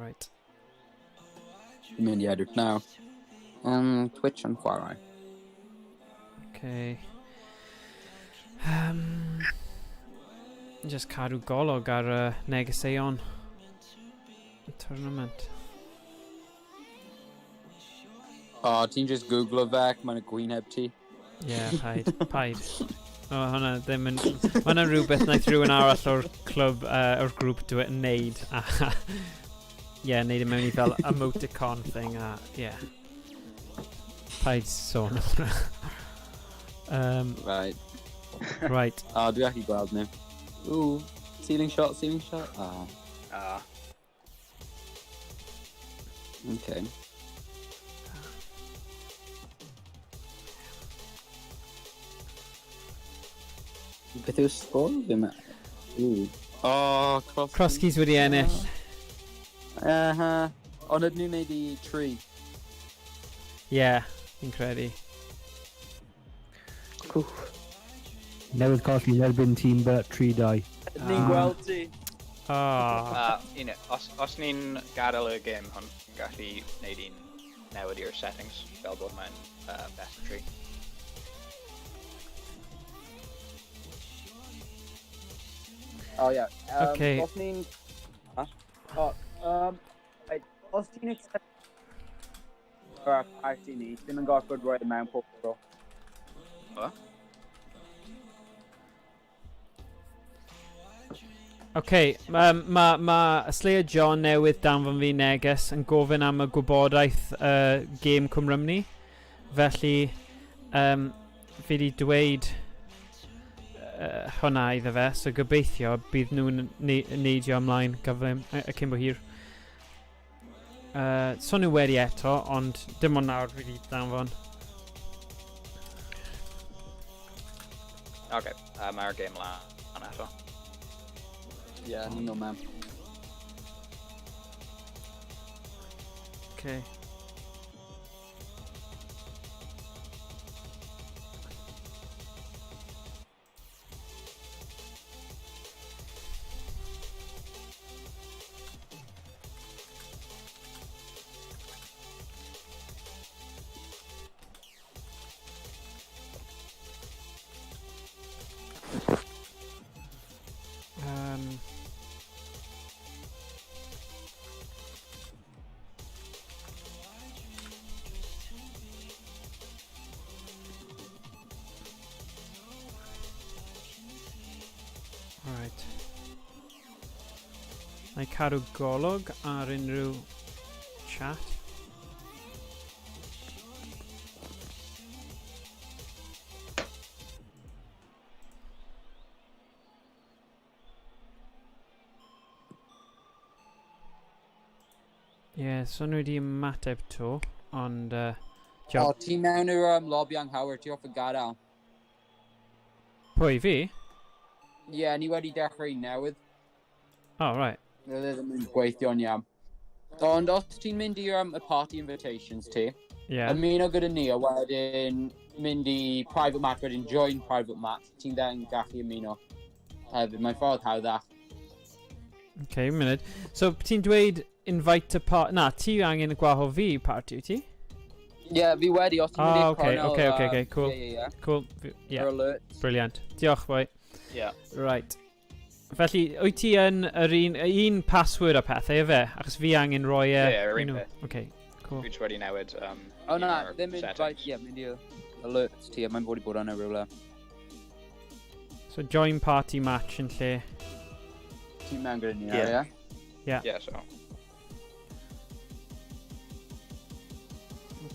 Right. Mynd I edrych nawr. Twitch yn chwarae. Okay. Just cadw golwg ar negeseuon Twrnament. Ti'n just googlo fe, mae'n y gwyneb ti. Paid. Hwna ddim yn... Hwna rhywbeth naeth rhywun arall o'r clwb, o'r grŵp yn neud. Neud yn mewn I fel emoticon thing, Paid sôn am hwnna. Right. Right. Dwi allu gweld nhw. Ooh, ceiling shot. Okay. Beth yw'r sgôr? Cross Keys wedi ennill. Ond ydyn nhw'n neud I 3? Fi'n credu. Newydd colli yn erbyn tîm by 3-2. Ni'n gweld ti. Os ni'n gadael y gêm hwn, ni'n gallu neud un newid i'r settings, fel bod mae'n best of 3. Okay. Os ni'n... Os ti'n accept o'r party ni, ddim yn gorfod rhoi mewn pob tro. Okay, ma Slayer John newydd danfon fi neges yn gofyn am y gwybodaeth gêm Cwm Rhymni. Felly, fi wedi dweud hwnna iddo fe, so gobeithio bydd nhw'n neidio ymlaen gyflym cyn bo hir. So nhw wedi eto, ond dim ond nawr fi wedi danfon. Mae'r gêm lan eto. Ni'n mynd mewn. Okay. Right. Na I cadw golwg ar unrhyw chat. so nhw wedi ymateb to, ond... O, job. ti mewn i'r lobby anghywir, ti off y gadael. Pwy fi? Ie, ni wedi dechrau newydd. Oh, right. Roedd e ddim yn gweithio'n iawn. Ond os ti'n mynd i'r y party invitations ti, Yeah. ymuno gyda ni a wedyn mynd i private match, wedyn join private match, ti'n then gallu ymuno. Hefyd, mae'n ffordd hawddach. Okay, un munud. So, ti'n dweud invite to party... Na, ti angen y gwahodd fi i party, ti? Ie, fi wedi, os ti'n mynd i'r okay, cool. Ie. Cool. Yr alert. Brilliant. Diolch, boi. Yeah. Right. Felly, wyt ti yn yr un password a pethau, efe? Achos fi angen roi e... Ie, yr un peth. Okay, cool. Fi wedi newid O na, ddim yn right, ie, mynd i'r alerts ti, a mae'n bod i bod yn y rhywle. So, join party match yn lle. Ti'n mewn gyda ni, Ie. ie? Yeah, so.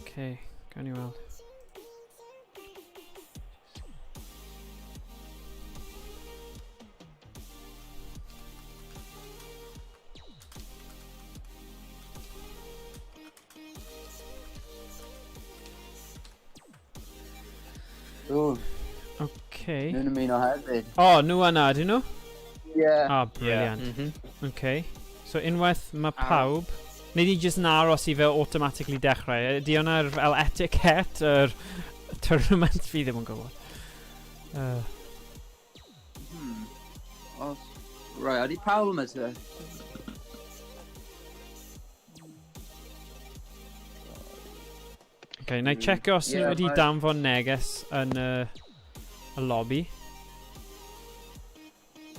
Okay, gawn ni weld. Ww, Okay. nhw'n ymuno hefyd. Oh, nhw yna, dyn nhw? Ie. Ah, brilliant. Mhm. Okay. So, unwaith mae pawb... Neu di jyst naros i fe automatically dechrau? Ydy hwnna'r fel etiquette yr tournament? Fi ddim yn gwybod. Right, ydy Paul yma te? Okay, na i checio os Ie, wedi mae- danfon neges yn y lobby.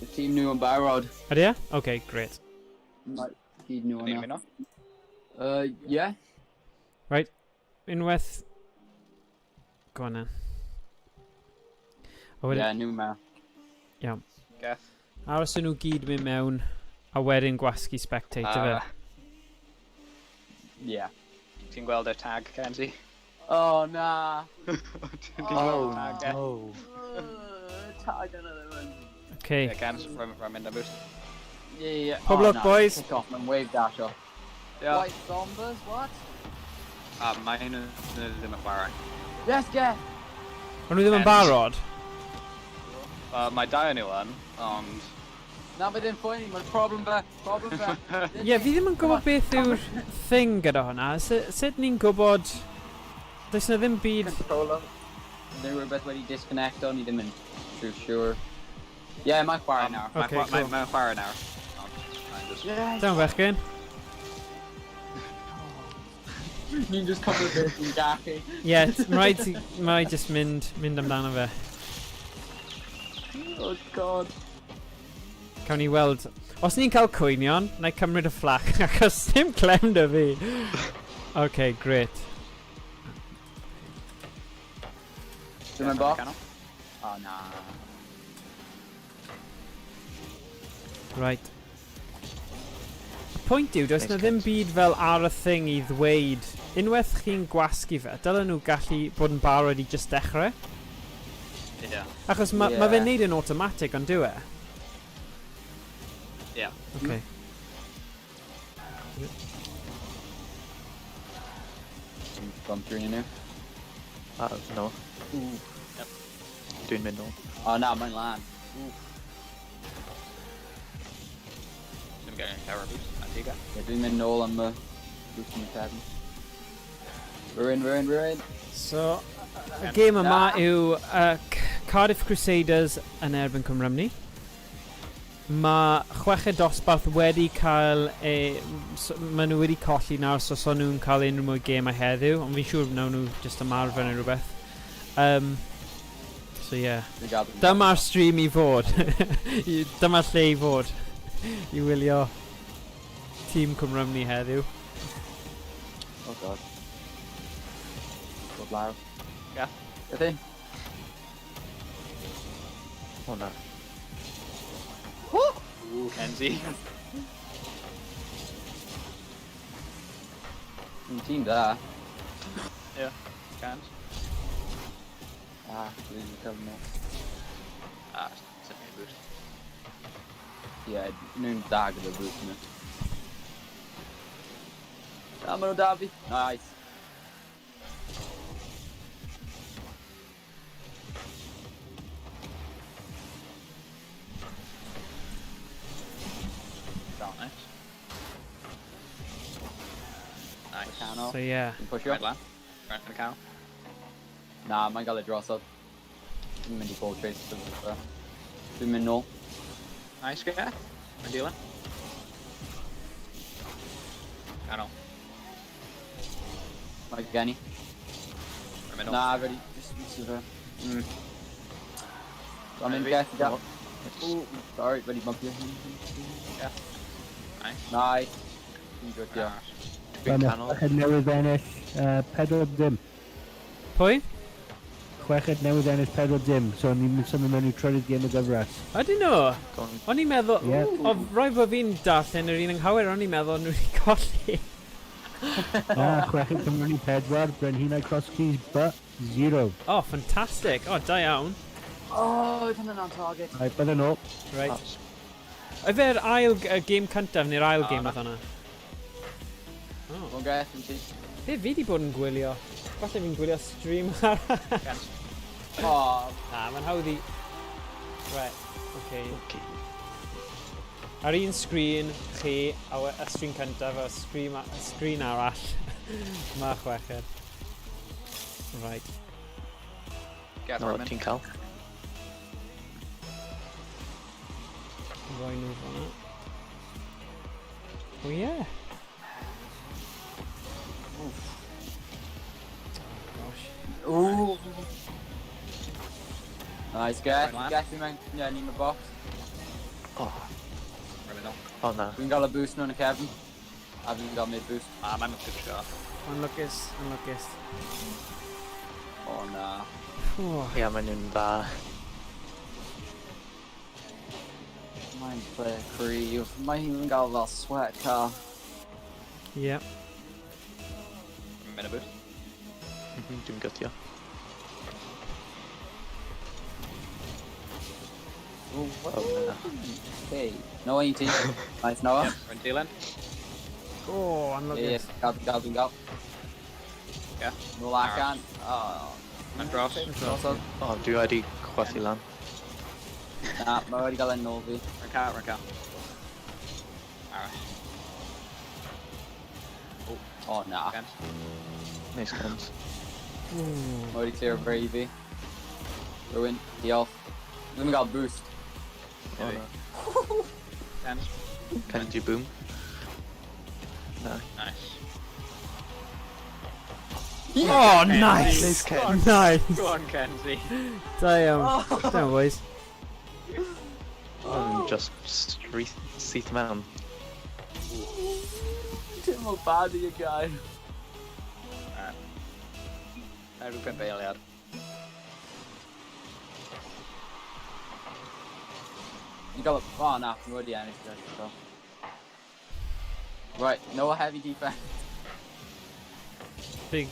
Y tîm nhw yn barod. Ydy e? Okay, great. Mae gyd nhw Ni'n yna. ymuno? Ie. Right, unwaith... Go on then. A Ie, wedyn, nhw yma. iawn. Geth. Aros nhw gyd mynd mewn a wedyn gwasgu spectator fe. Ie. Ti'n gweld y tag, Kenzie? O, na. Ti'n Oh, gweld y tag, no. Tag yna ddim yn. Okay. Yeah, Ken's from in the boost. Ie. Pob luck, boys. Kick off and wave dash off. Yeah. White Zombers, what? Mae'n ddim yn chwarae. Yes, get! O'n nhw ddim yn barod? Mae dau nhw yn, ond... Na, fe ddim ffwyni, mae'n problem fe. Problem fe. Ie, fi ddim yn gwybod beth yw'r thing gyda hwnna. Sut ni'n gwybod... Does na ddim byd... Controller. Neu rhywbeth wedi disconnecto, ni ddim yn too sure. Ie, mae'n chwarae nawr. Okay, cool. Mae'n chwarae nawr. Yes! Dawn fechgyn. Ni'n just cofio beth yn gallu. Ie, mae jyst mynd amdano fe. Oh, God. Cawn ni weld... Os ni'n cael cwynion, na i cymryd y fflac, achos dim clem da fi. Okay, great. Dim yn box? Oh, na. Right. Y pwynt yw, does na ddim byd fel ar y thing i ddweud. Unwaith chi'n gwasgu fe, dylen nhw gallu bod yn barod i just dechrau. Ie. Achos ma fe'n neud yn automatic, ond dyw e? Ie. Okay. Bump through nhw. No. Dwi'n mynd nôl. Oh, na, mae'n lan. Ddim gen i'n power boost. Antigua. Ie, dwi'n mynd nôl am y boost yn y cefn. We're in. So, y gêm yma yw Cardiff Crusaders yn erbyn Rhymni. Mae chweched dosbarth wedi cael maen nhw wedi colli nawr, so son nhw'n cael unrhyw mwy gemau heddiw, ond fi'n siŵr nawn nhw just ymarfer neu rhywbeth. So yeah. Dyma'r stream i fod. Dyma'r lle i fod. I wylio tîm Rhymni heddiw. Oh, God. Bod lawr. Ie. Ydy? O na. Kenzie. Tîm da. Ie. Cans. Dwi'n cael nhw. Sut ni'n boost. Ie, nhw'n da gyda boost nhw. Na, ma nhw da fi. Nice. Nice. Nice. Cano. So yeah. Push Right up. lan. Right yn y cael. Na, mae'n gael ei drosodd. Dwi'n mynd i ball chase. Dwi'n mynd nôl. Nice, Gareth. Mae'n dilyn. Canol. Mae gen i. Mae'n mynd Na, nôl. fedi. Just misio fe. Dwi'n mynd geth i gael. Sorry, fedi bumpio. Nice. Nice. Dwi'n drwtio. Dwi'n canol. Chweched newydd ennill 4 dim. Pwy? Chweched newydd ennill 4 dim, so ni'n mynd symud mewn i trydydd gêm y gyfres. Ydyn nhw? Go on. O'n i'n meddwl... Ie. O, roi bod fi'n darllen yr un anghywir, o'n i'n meddwl nhw wedi colli. Na, chweched Cymru 4, Brenhinau Cross Keys, but 0. O, ffantastig. O, da iawn. Oh, dwi'n mynd on target. Right, bydde nhw. Right. Oedd e'r ail gêm cyntaf neu'r ail gêm oedd hwnna? Dwi'n geth yn ti. Be fi di bod yn gwylio? Falle fi'n gwylio stream arall. Oh, Na, mae'n hawdd i... Right, okay. Okay. Ar un sgrin chi, y sgrin cyntaf, a sgrin arall, mae chweched. Right. Gareth No, Rhymni. ti'n cael. Roi nhw fan'na. O ie. Gosh. Ooh. Nice, geth. Right, lad. Geth i mewn. Ie, ni'n y box. Oh, Rhymni nôl. oh na. Dwi'n gael y boost nhw'n y cefn. A fi'n gael mid boost. Mae'n mynd pusho. Unluckus, unluckus. Oh, na. Oh. Ia, mae nhw'n dda. Mae'n play cryf. Mae'n gael fel sweat car. Ie. Mynd y boost. Dwi'n gytio. Ooh, what? Oh, na. Okay. Noah, un ti. Nice, Noah. Rwy'n dilyn. Oh, Ie, unluckus. dwi'n gael. Ie. Nôl allan. Oh. Mae'n dros. Drosodd. O, dwi wedi chwathi lan. Na, mae wedi gael e'n nôl fi. Rwy'n cael. Arall. Oh, na. Gens. Nice guns. Mae wedi clear fy i fi. Rwy'n, diolch. Dwi'n gael boost. O Maybe. na. Gens. Can you boom? Na. Nice. Oh, nice! Nice, Ken. Nice! Go on, Kenzie. Da iawn. Da iawn, boys. O'n just syth mewn. Dim o bad i y gair. Rwy'n pimp eiliad. Ni'n gael y... Oh, na. Mae wedi ennill. Right, no heavy defense. Big...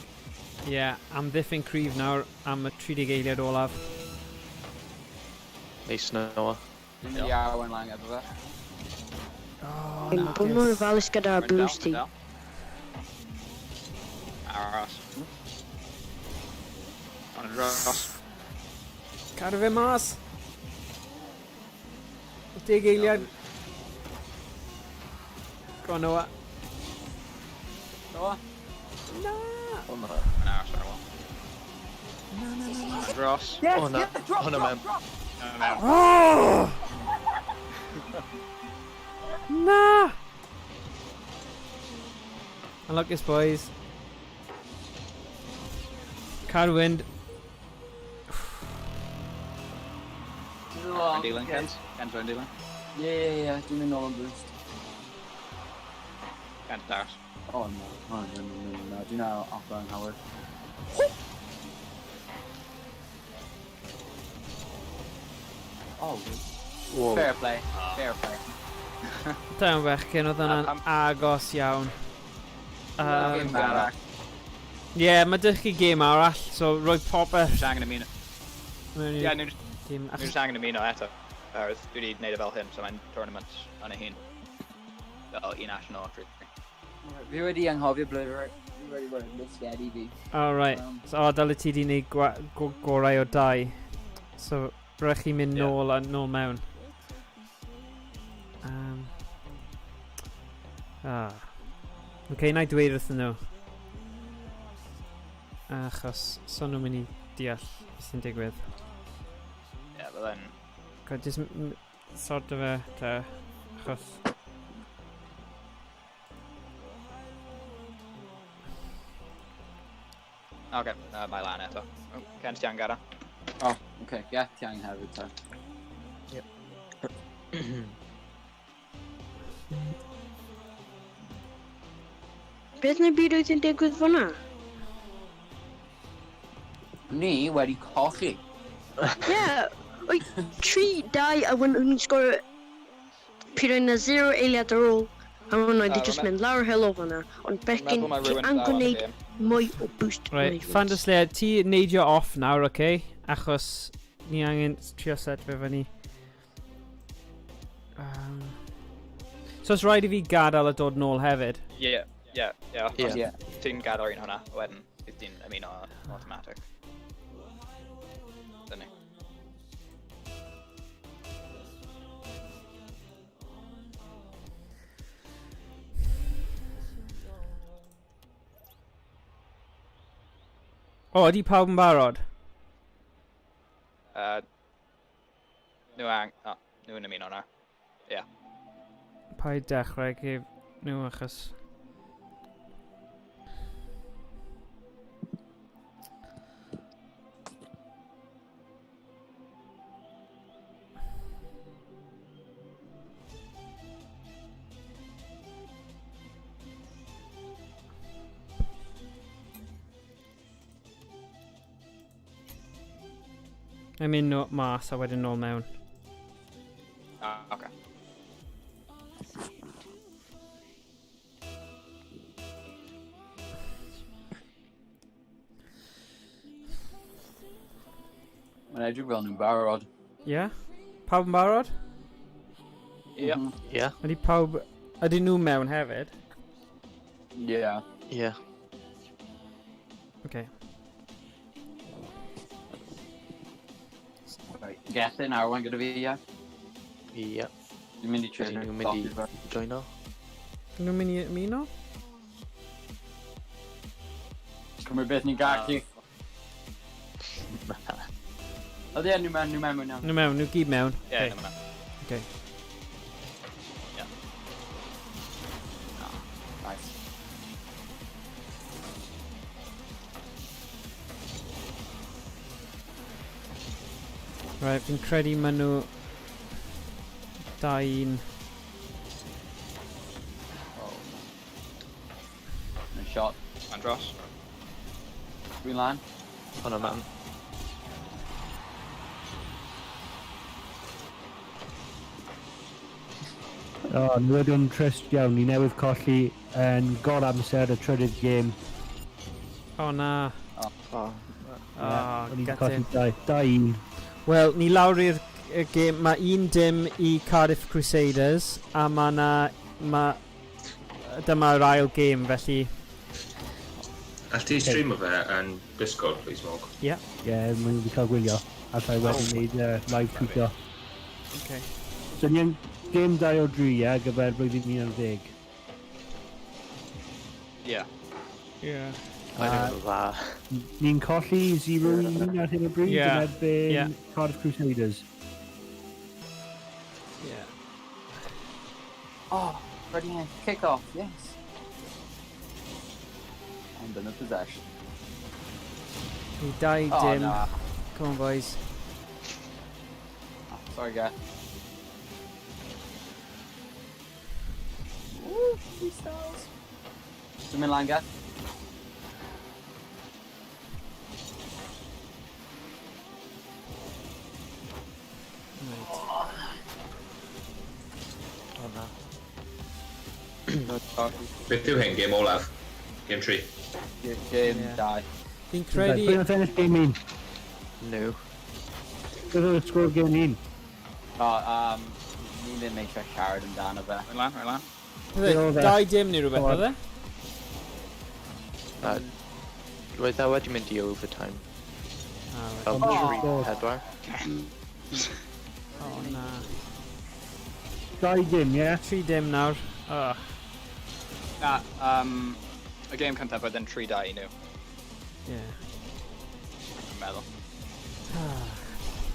Yeah, amddiffyn cryf nawr am y 30 eiliad olaf. Nice Noah. Dwi'n mynd i arwain lang efo fe. Oh, Bod nhw'n ofalus gyda'r boost i. Aros. On y dros. Cadw fe mas! 10 eiliad. Go on, Noah. Noah? Na! O na. Yn aros ar ôl. On y dros. O na. O na mewn. Mewn. Oh! Na! Unluckus, boys. Card wind. Rwy'n dilyn, Kens. Kens rwy'n dilyn. Ie, dwi'n mynd nôl yn boost. Kens dars. Oh, no. Oh, no. Dwi'n off yn Howard. Oh, Whoa. fair play. Fair play. Da iawn bechgyn, oedd hwnna'n agos iawn. Game arall. Ie, mae dych chi gêm arall, so roi popeth Dwi'n angen ymuno. mewn Ie, i'r dwi'n gêm. just angen ymuno eto. Dwi wedi gwneud e fel hyn, so mae'n tournament yn y hun. Fel i national trip. Fi wedi anghofio blwyddyn. Fi wedi bod yn misgedi fi. Alright, so dyle ti di wneud gorau o dau. So, rhaid chi mynd nôl a nôl mewn. Okay, na I dweud wrthyn nhw. Achos, so nhw'n mynd i deall beth sy'n digwydd. Ie, byddai'n... Coed jyst sort o fe, te, achos... Oce, mae lan eto. Gen ti angara. O, oce, ie, ti angen hefyd ta. Beth neu byd oedd yn digwydd fyna? Ni wedi cochi. Ie, o'i 3-2 a wyn nhw'n sgor... Pyr na 0 eiliad ar ôl. A hwnna wedi just mynd lawr helo fyna. Ond bechgyn, ti angen gwneud mwy o boost. Right, Fandas le, ti neidio off nawr, okay? Achos ni angen trio set fe fyny. So it's rhaid I fi gadael a dod nôl hefyd? Ie. Ti'n gadael un hwnna, wedyn bydd ti'n ymuno automatic. Dyna. O, ydi pawb yn barod? Nhw yn ymuno hwnna. Ie. Pa i dechrau gef nhw achos... I mynd mas a wedyn nôl mewn. Oce. Mae'n edrych fel nhw'n barod. Ie? Pawb yn barod? Ie. Ie. Ydy pawb... Ydy nhw mewn hefyd? Ie. Ie. Okay. Gethin arwain gyda fi, ie? Ie. Dwi'n mynd i Ydyn trefnu nhw'n mynd i joino? Nhw'n mynd i ymuno? Cymru beth ni'n gallu. Ydy, nhw mewn iawn. Nhw mewn, nhw gyd mewn. Ie, Okay. nhw hwnna. Okay. Ie. Nice. Right, fi'n credu maen nhw... 2-1. Nice shot. Ma'n dros. Dwi'n lan. Hwnna man. O, newyddion trist iawn. Ni newydd colli yn gor amser y trydydd gêm. O na. O. Ni wedi colli gutted. 2-1. Wel, ni lawr i'r gêm. Mae 1-dim i Cardiff Crusaders. A mae na... Dyma'r ail gêm, felly... All ti streamo fe yn Discord, please, Mog? Ie, mae'n wedi cael gwylio. Allai wedyn wneud live tweetio. Okay. So ni'n gêm 2 o 3, ie, gyfer blwyddyn 2010. Ie. Ie. Mae'n dda. Ni'n colli 0-1 ar hyn o bryd Ie, yn erbyn ie. Cardiff Crusaders. Yeah. Oh, ready hand. Kick off, yes. And then a possession. Ni 2-dim. Oh, no. Come on, boys. Oh, sorry, guy. Woo, freestyles. Dwi'n mynd lan, guy. O na. Beth yw hyn, game olaf? Game 3? Game Ie. 2. Fi'n Pwy credu... nath ennill game 1? No. Beth oedd y sgwr game 1? Ni ddim eisiau siarad amdano fe. Rhaid lan. Bydde, 2-dim neu rhywbeth, Go on. bydde? Roedd dda wedi mynd I overtime. Fel Oh. 3-4. O, na. 2 dim, ie? 3 dim nawr. Oh. Na, y game cyntaf oedd yn 3-2 I nhw, Yeah. dwi'n meddwl.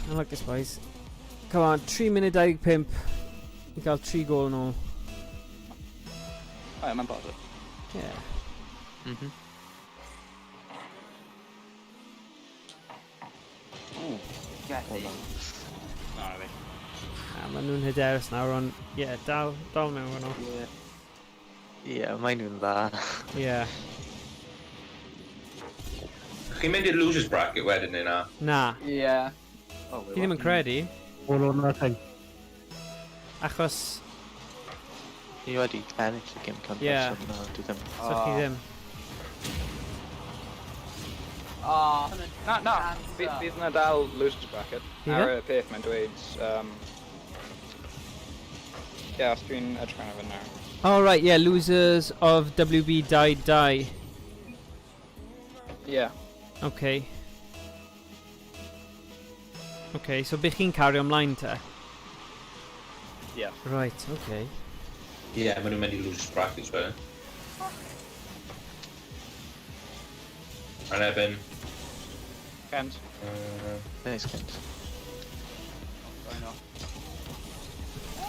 Unlucky boys. Come on, 3 munud 25 I gael 3 gol nôl. O, mae'n bosib. Yeah. Mhm. Getty. Na, fi. Maen nhw'n hyderus nawr, ond yeah, dal mewn fan nhw. Ie, mae nhw'n dda. Yeah. Chi'n mynd i'r losers bracket wedyn neu na? Na, Yeah. fi ddim yn credu, All or nothing. achos Fi wedi ennill y gym cyntaf, Ie. so na, dwi ddim. so chi ddim. Oh, Na, bydd yna dal losers bracket. Ie? Ar y peth mae'n dweud, ie, os dwi'n edrych arno fe nawr. Oh right, yeah, losers of WB died die. Ie. Okay. Okay, so bych chi'n cario ymlaen te? Ie. Right, okay. Ie, maen nhw'n mynd I losers bracket wedyn. Yn ebyn. Kent. Nice, Kent. Sorry, no.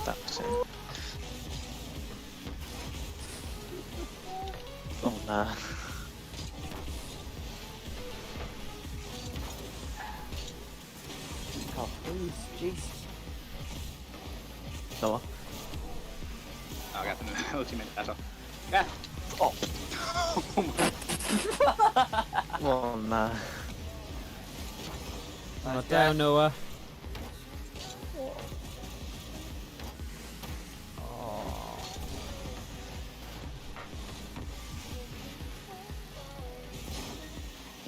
That was it. Oh, na. Oh, please, jeez. No. O, gath yn ultimate eto. Gath! Oh, na. Oh, down Noah.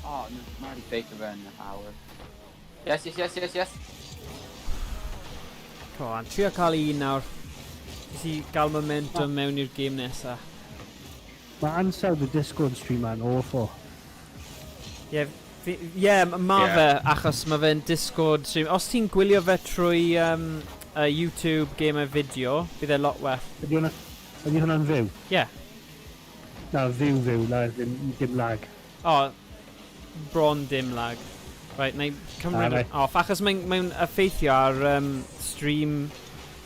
Oh, no, I'm already baked around the hour. Yes. Come on, trio cael un nawr. Nes I gael momentum mewn i'r gêm nesa. Mae ansawdd y Discord stream ma'n awful. Ma fe, achos ma fe'n Discord stream. Os ti'n gwylio fe trwy YouTube game a fideo, bydd e lot well. Ydy hwnna'n fyw? Yeah. Na, fyw, na, dim lag. O, bron dim lag. Right, na I cymryd right. off, achos mae'n effeithio ar stream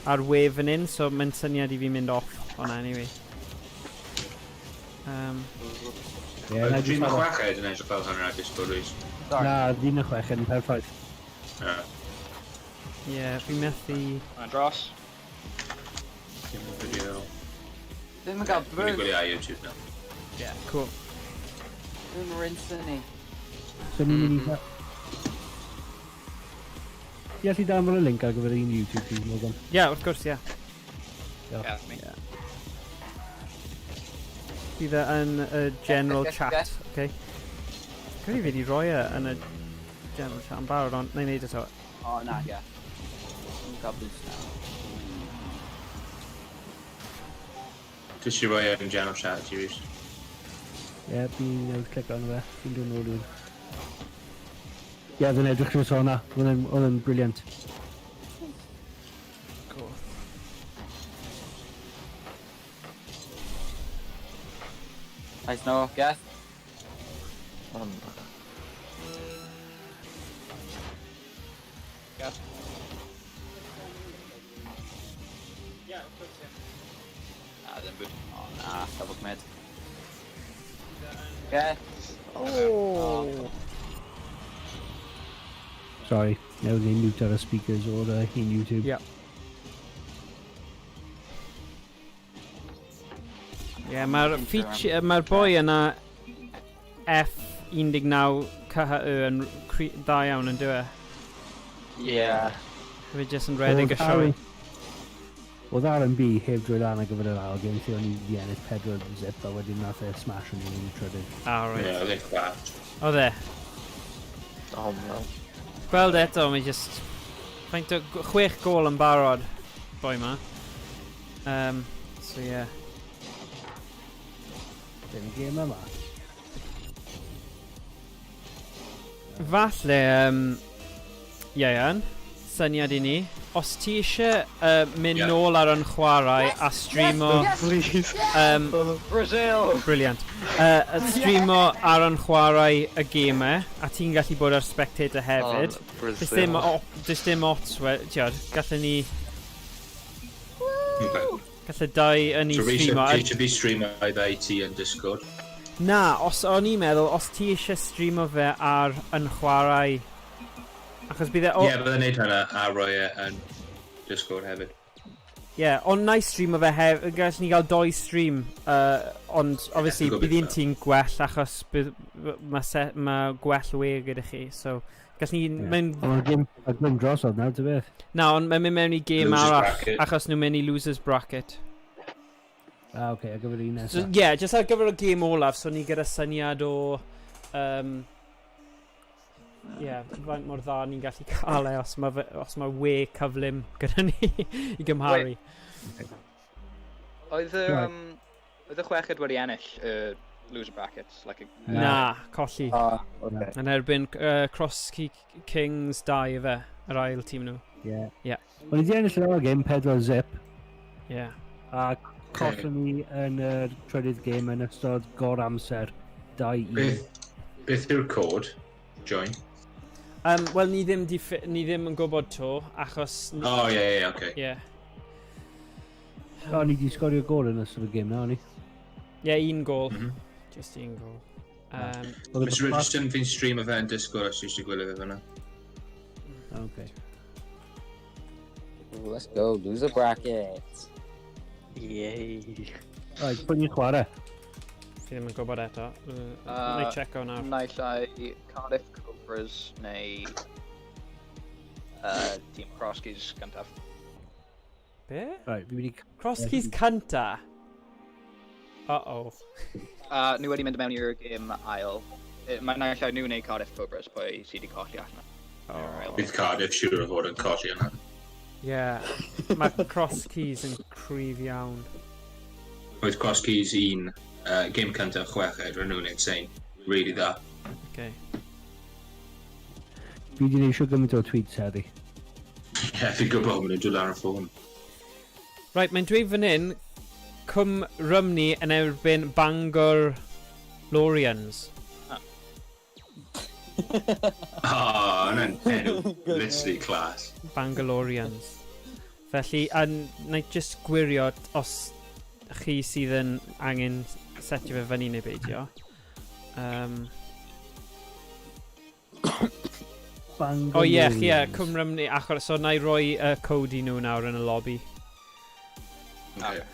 ar wef yn un, so mae'n syniad I fi mynd off hwnna anyway. Yeah, Dwi'n ma chweched yn edrych fel hwnna Discord Rees. Na, ddim y chwech yn perffaith. Yeah, fi methu... Mae'n dros. Dim o fideo. Ddim yn cael Dwi'n brwyd. gwylio ar YouTube now. Yeah, cool. Ddim yn rinsen ni. So ni'n mynd I... Ie, ti dan fel y link ar gyfer un YouTube feed, Morgan. Yeah, wrth gwrs, yeah. Ie, mi. Bydd e yn y general Yes. chat, okay? Gwyd I fi wedi rhoi e yn y general chat yn barod, ond na I neud eto. Oh, na, yeah. Ddim yn cael boost now. Dwi'n siŵr roi yn general chat i Rees. Ie, fi'n newid clic arno fe. Fi'n dod nôl i'n... Ie, fe'n edrych drws hwnna. Oedd yn briliant. Cool. Nice, no, Gath. Oh, na. Gath. Ah, ddim bwyd. Oh, na, double commit. Gath. Oh! Sorry, newid i'n mute ar y speakers o'r un YouTube. Yeah. Yeah, mae'r boi yna F19 CHY yn dda iawn yn dweud. Ie. Fi jyst yn redig y sioe. Oedd R&B heb drwy lan ar gyfer yr ail game lle o'n i wedi ennill 4 zip a wedyn nath e smash yn un trydydd. Ah, Ie, right. oedd e'n clash. Oedd e. Oh, no. Gweld eto, mae jyst... Faint o 6 gol yn barod, boi ma. So, yeah. Dim game yma. Falle, Ian, syniad I ni. Os ti eisiau mynd nôl ar yn chwarae a streamo... Please. Brazil! Brilliant. Streamo ar yn chwarae y gemau, a ti'n gallu bod ar spectator hefyd. Does dim ots, tiod, gallwn ni... Gallai dau yn ei streamo. Ti eisiau fi streamo i ti yn Discord? Na, o'n i'n meddwl, os ti eisiau streamo fe ar yn chwarae... Achos bydd e... Ie, byddai'n neud hynna a roi yn Discord hefyd. Ie, ond na i streamo fe hefyd, gallwn ni gael 2 stream, ond obviously bydd un ti'n gwell achos mae gwell we gyda chi, so gallwn ni... Mae'n gym drosodd nawr, dy beth? Na, ond mae'n mynd mewn i game arall, achos nhw'n mynd i losers bracket. Oce, ar gyfer un nesaf. Ie, jyst ar gyfer y game olaf, so ni gyda syniad o... faint mor dda ni'n gallu cael e os mae we cyflym gyda ni i gymharu. Oedd y chweched wedi ennill loser brackets? Na, colli. Okay. Yn erbyn Cross Kings 2 fe, yr ail tîm nhw. Ie. O'n i di ennill yn o'r game 4-0. Ie. A collon ni yn y trydydd game yn ystod gor amser 2-1. Beth yw'r cod? Join? Wel, ni ddim yn gwybod to, achos... Ie, oce. Ie. O, ni di sgorio gol yn ystod y game na, o'n i? Ie, un gol. Just un gol. Mr Richardson, fi'n stream o fe yn Discord os eisiau gwylio fe fyna. Oce. Let's go, loser bracket. Yay. Right, pwy ni'n chwarae? Fi ddim yn gwybod eto. Na i check o nawr. Naill ai Cardiff Cobras neu Team Crosskeys gyntaf. Be? Right, fi wedi... Crosskeys cynta? Uh-oh. Nhw wedi mynd mewn i'r game ail. Mae naill ai nhw neu Cardiff Cobras pwy sydd wedi colli allan. Bydd Cardiff siŵr o fod yn colli yna. Ie. Mae Crosskeys yn cryf iawn. Oedd Crosskeys un game cyntaf chweched, rhan nhw'n insane. Really dda. Okay. Fi wedi neisio gymaint o tweets heddi. Ie, fi'n gwybod maen nhw'n dod ar y ffôn. Right, mae'n dweud fan hyn, cwm Rhymni yn erbyn Bangor Lorians. Yna'n enw literally class. Bangaloreans. Felly, a na i just gwirio os chi sydd yn angen setio fe fyny neu beidio. O ie, Cwm Rhymni, achos so na i roi code I nhw nawr yn y lobby. Okay.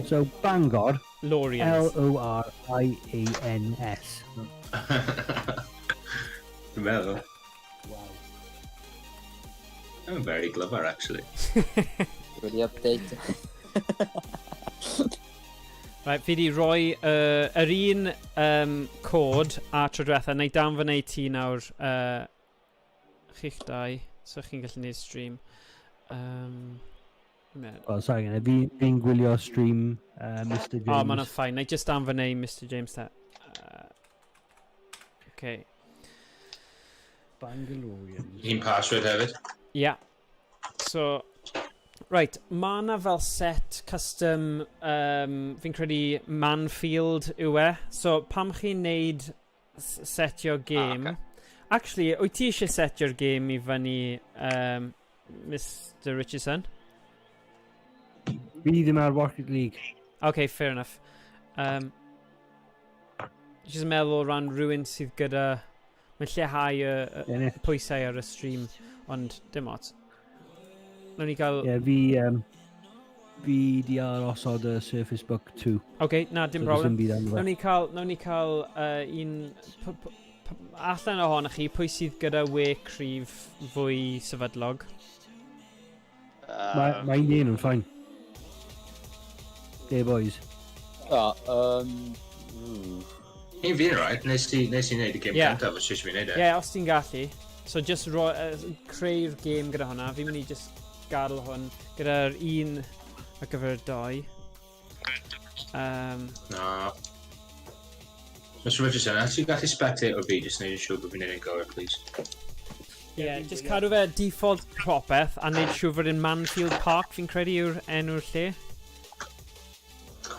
So, Bangor, Lorians. Lorians. Dwi'n meddwl. I'm very clever, actually. Really update. Right, fi di roi yr un cod a tro diwetha, neu danfon ei ti nawr chi'ch dau, so chi'n gallu neud stream. Wel, sorry, fi'n gwylio stream Mr James. O, ma'n ffain, neu just danfon ei Mr James ta. Okay. Bangaloreans. Un password hefyd. Yeah. So, right, ma' na fel set custom, fi'n credu Manfield yw e. So, pam chi'n neud setio game... Actually, wyt ti eisiau setio'r game I fyny Mr Richardson? Fi ddim ar Rocket League. Okay, fair enough. Just meddwl ran rhywun sydd gyda... Mae'n lleihau y pwysau ar y stream, ond dim ots. Nawn ni gael... Ie, fi di ar osod y Surface Book 2. Okay, na, dim problem. Nawn ni cael un... Allan ohonych chi, pwy sydd gyda we cryf fwy sefydlog? Mae un yn ffain. Hey, boys. Un fi'n right, nes I wneud y game cyntaf os eisiau fi'n wneud e. Ie, os ti'n gallu. So, just creu'r game gyda hwnna. Fi'n mynd I just gadael hwn gyda'r un ar gyfer 2. Na. Mr Richardson, as you gallu spectator fi, just neud yn siŵr bod fi'n neud yn gywir, please. Just cadw fe default popeth a neud siŵr fod yn Manfield Park fi'n credu yw'r enw'r lle.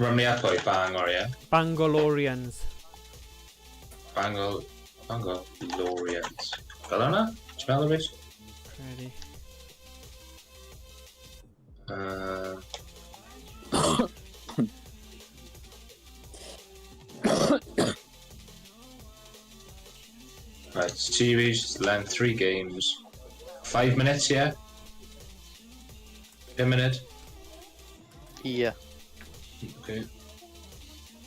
Rhymni a pwy, Bangor, ie? Bangolorians. Bangolorians. Fel hwnna? Smell of it? Credu. Right, series, length 3 games. 5 minutes, yeah? 1 minute? Yeah. Okay.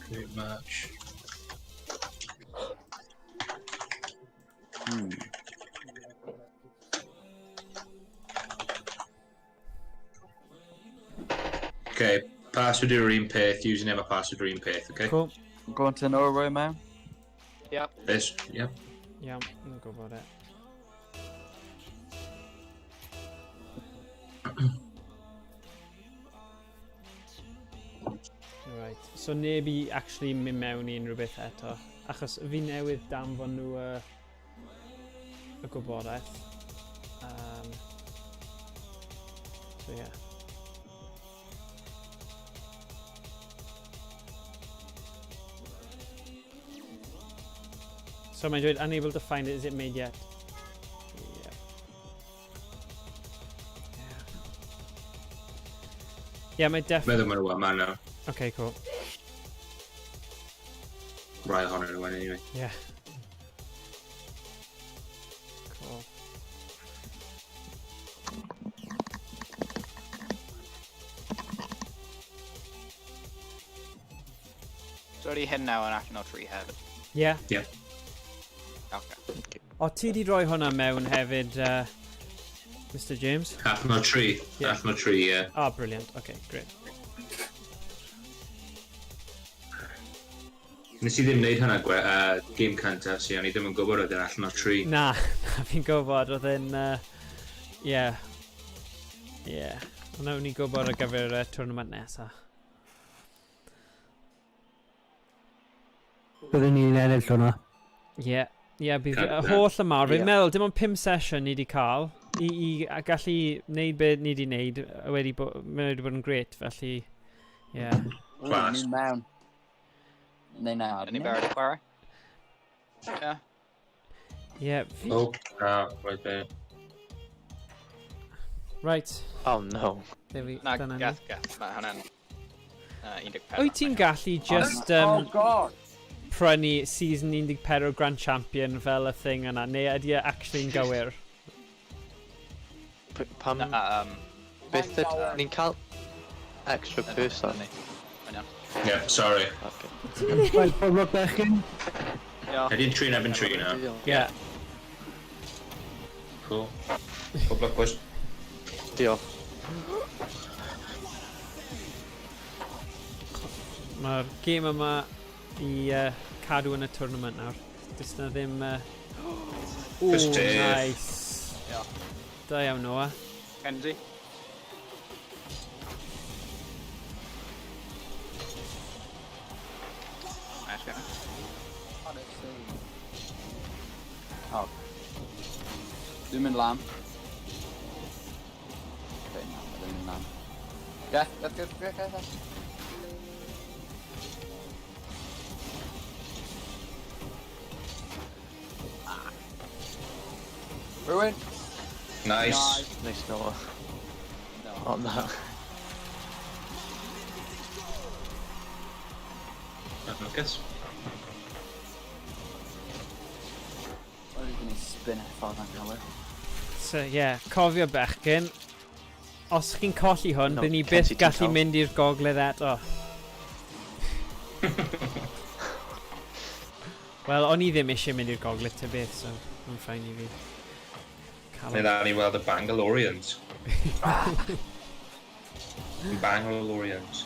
Great match. Okay, password your un peth, username a password your un peth, okay? Cool. I'm going to Norway, man. Yep. This, yep. Yeah, I'm go about it. Right, so neb I actually mynd mewn I unrhyw beth eto. Achos fi newydd danfon nhw y gwybodaeth. So yeah. So mae'n dweud, unable to find it, is it made yet? Yeah. Yeah, mae Meddwl ma'n rwan, man now. Okay, cool. Right on it one anyway. Yeah. Cool. So already hidden now on National Tree hefyd. Yeah. Yeah. Okay. O, ti di roi hwnna mewn hefyd, Mr James? Half no tree. Yeah. Half no tree, yeah. Oh, brilliant. Okay, great. Nes I ddim neud hwnna game canta, so o'n I ddim yn gwybod oedd yn allan o'r tree. Na, fi'n gwybod, oedd yn, yeah. Ond nawn ni gwybod ar gyfer tournament nesa. Byddwn ni'n ennill hwnna. Ie, bydd y holl yma. Fi'n meddwl, dim ond 5 sesiwn ni wedi cael I gallu neud be ni wedi neud wedi bod yn gret, felly, ie. Class. Mewn. Neu na. Any better Clara? Yeah. Ie. Oh, right there. Right. Oh no. There we Na, dyna ni. gath, mae hwnna'n 14. Wyt ti'n gallu just Oh god! prynu season 14 Grand Champion fel y thing yna, neu ydy e actually'n gywir? Pam... Beth ni'n cael extra purse ar ni? Yeah, sorry. Okay. Right, pob lwc bechgyn. Yeah. I did tree erbyn tree now. Yeah. Cool. Good luck, boys. Diolch. Mae'r game yma I cadw yn y tournament nawr. Dys na ddim... Just nice. Yeah. Da iawn, Noah. Kenzie? Nice guy. Oh. Zoom in lamb. Okay, no, zoom in lamb. Yeah, that's good. Okay. Ruin. Nice. Nice Noah. No. On that. Lucas. What are you gonna spin it for that colour? So, yeah, cofio bechgyn. Os chi'n colli hwn, No, bydd ni can't byth see gallu tell. mynd i'r gogledd eto. Wel, o'n I ddim eisiau mynd i'r gogledd ta beth, so mae'n ffain I fi. Neu dda ni weld y Bangolorians. Bangolorians.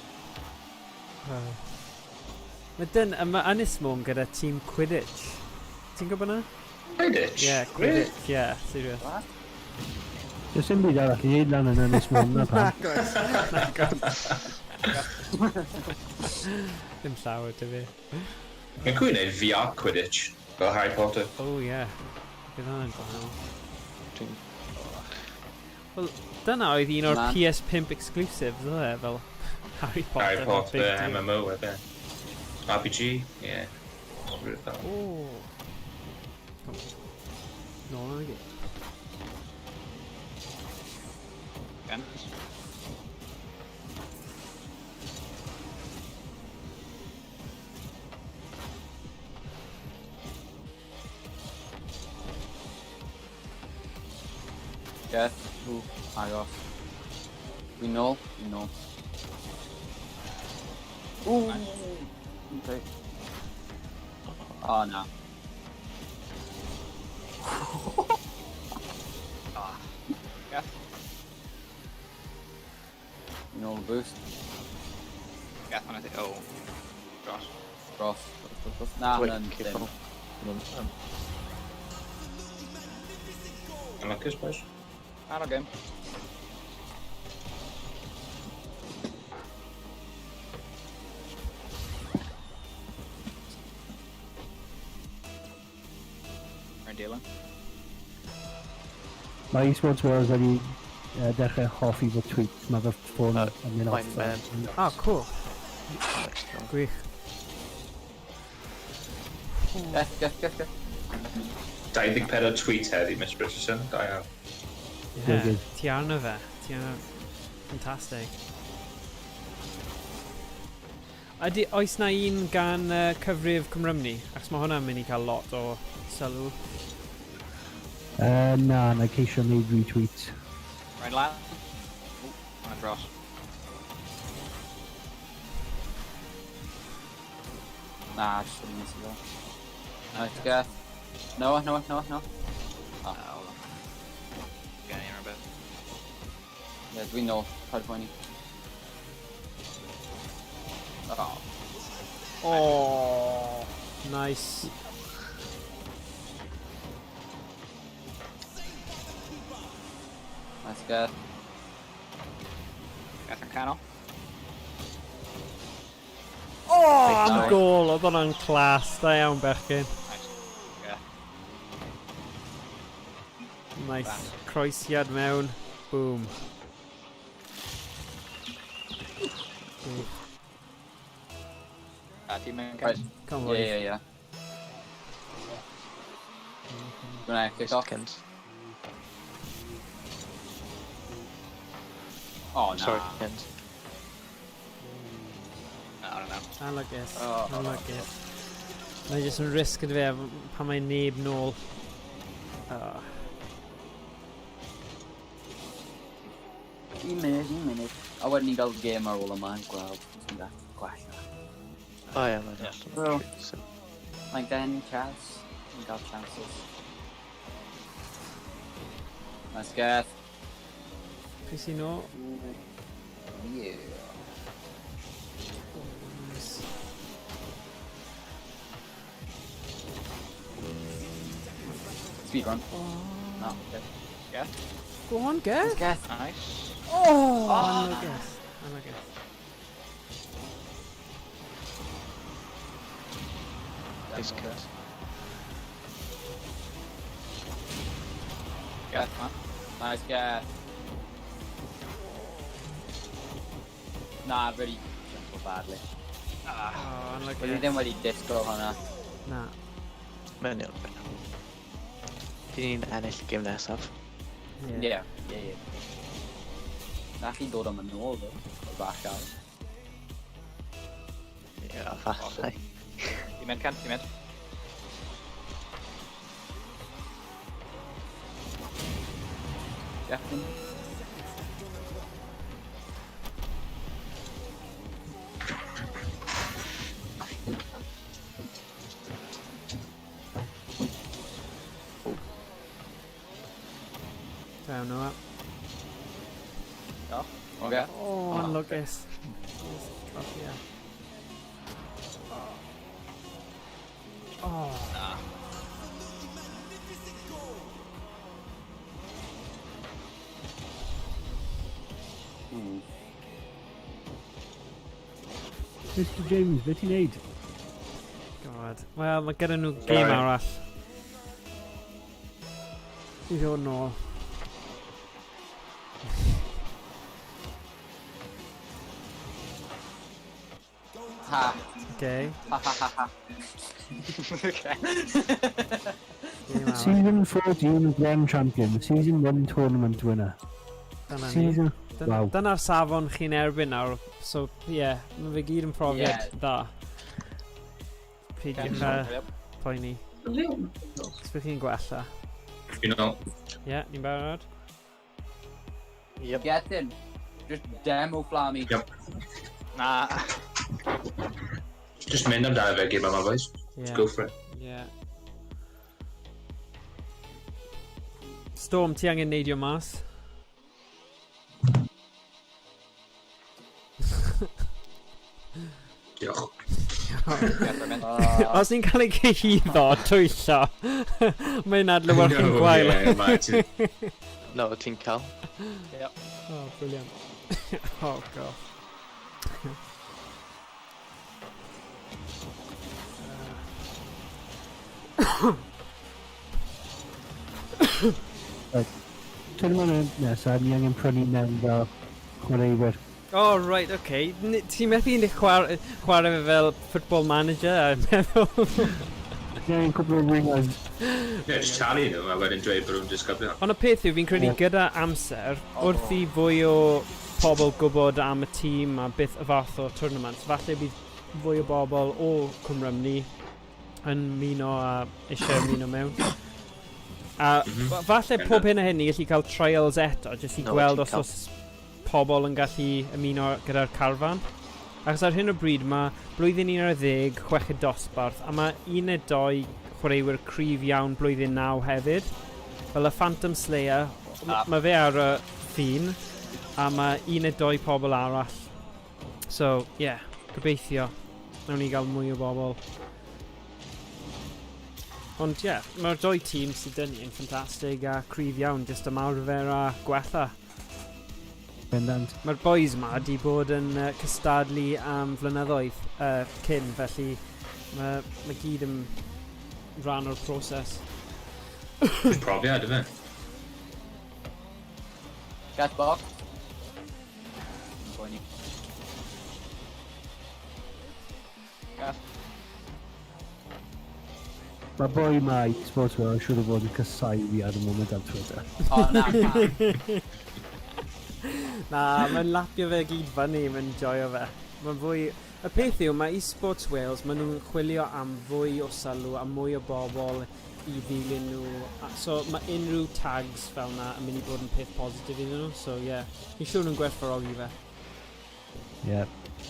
Mae Ynys Môn gyda tîm Quidditch. Ti'n gwybod na? Quidditch? Yeah, Quidditch, yeah, serious. Does dim byd arall I wneud lan yn Ynys Môn, na pam. Dim llawer, dy fi. Mae'n gwyn neud VR Quidditch, fel Harry Potter. Oh yeah. Bydd hwnna'n gwahanol. Wel, dyna oedd un o'r PS5 exclusives, oedd e, fel Harry Potter. Harry Potter, MMO, e. RPG, yeah. Oh. No, no, no. Again. Yes. Ooh, agos. We know. Ooh. Okay. Oh no. Yeah. No boost. Yeah, I think. Oh. Cross. Nah, Wait, none. careful. I like this place. I don't game. Rhaid dealing. Mae eSports Wales wedi dechrau hoffi fod tweets. Mae fy ffôn yn mynd off. Oh, cool. Gwych. Get. 24 tweet heddi, Miss Bridgerton. Da iawn. Yeah, good. ti arno fe. Ti arno... Fantastic. Oes na un gan cyfrif Cymrymni? Ac mae hwnna'n mynd i cael lot o sylw. Na, na ceisio wneud retweet. Right lad. I'm cross. Nah, just didn't miss it though. Nice guess. No. Oh, hold on. Getting here a bit. Yes, we know. Hard pointing. Oh. Oh, nice. Nice guess. Gas and canal. Oh, am gol. Oedd hwnna'n clas. Da iawn, bechgyn. Nice. Yeah. Nice. Croesiad mewn. Boom. Team in. Right. Come on. Yeah. Gonna kick off. Oh, no. Sorry, Kent. I don't know. Anlygus. Oh. Anlygus. Mae jyst yn risg yn fe pan mae neb nôl. Un munud. A wedyn ni'n gael game ar ôl yma yn gweld sy'n da gwella. Oh yeah, mae'n Yeah. Well, so, like then chance. We got chances. Nice guess. Pwy sy'n o? Yeah. Nice. Speed run. No, okay. Yeah. Go on, Gareth. Nice guess. Nice. Oh, anlygus. Anlygus. it's good. Gas, man. Nice guess. Nah, really so badly. Oh, Wedi anlygus. ddim wedi disgo hwnna. Na. Mae'n iawn. Dyn ni'n ennill y gym nesaf. Yeah. Nath i dod am yn ôl ddo. Falle. Ie, falle. Team in, Kent, team in. Definitely. Down nhw. No? Okay. Oh, anlygus. Trofia. Oh. Nah. Mr James, beth ti'n neud? God. god. Wel, mae gyda nhw game arall. I ddod nôl. Ha. Okay. Ha ha ha ha. Okay. Game arall. Season 14 Grand Champion, Season 1 Tournament winner. Dyna ni. Season... Wow. Dyna'r safon chi'n erbyn nawr. So, yeah, mae fe gyd yn profiad da. Peidiwch a poeni. Os bydd chi'n gwella. You know. Ie, ni'n barod? Yep. Get in. Just demo flammy. Yep. Na. Just mynd amdano fe, gym yma, boys. Let's go for it. Yeah. Storm, ti angen neidio mas? Diolch. Os ni'n cael ei gyhyddo, twyllo, mae'n adlewyrch yn gwael. No, ti'n cael. Oh, brilliant. Oh, god. Tournament nesaf, ni angen prynu mewn fel chwaraewyr. Oh, right, okay. Ti'n methu yn chwarae fe fel football manager, a meddwl. Ni angen cwbl o ringers. Yeah, just talu nhw, a wedyn dweud bod nhw'n disgybio. Ond y peth yw, fi'n credu gyda amser, wrth i fwy o pobl gwybod am y tîm a beth y fath o tournament, falle bydd fwy o bobl o Rhymni yn muno a eisiau muno mewn. A falle pob hyn a hyn ni gallu cael trials eto, jyst i gweld os oes pobl yn gallu ymuno gyda'r carfan. Ac ar hyn o bryd mae blwyddyn 11 chweched dosbarth, a mae 12 chwaraewyr cryf iawn blwyddyn 9 hefyd. Fel y Phantom Slayer, mae fe ar y ffin, a mae 12 pobl arall. So, yeah, gobeithio. Nawn ni gael mwy o bobl. Ond, yeah, mae'r 2 tîm sydd dyn ni yn ffantastig a cryf iawn, jyst ymarfer a gwella. Bendant. Mae'r boys ma di bod yn cystadlu am flynyddoedd cyn, felly mae gyd yn rhan o'r proses. Profiad, yma. Get box. Poeni. Mae boi ma i Sportswear yn siŵr o fod yn cysau fi ar y moment ar Twitter. O, na. Na, mae'n lapio fe gyd fyny, mae'n joio fe. Mae'n fwy... Y peth yw, mae eSports Wales, maen nhw'n chwilio am fwy o sylw, a mwy o bobl i ddilyn nhw. So, mae unrhyw tags fel yna yn mynd i bod yn peth positif iddyn nhw. So, ie, ni'n siŵr nhw'n gwerthfawrogi fe. Ie.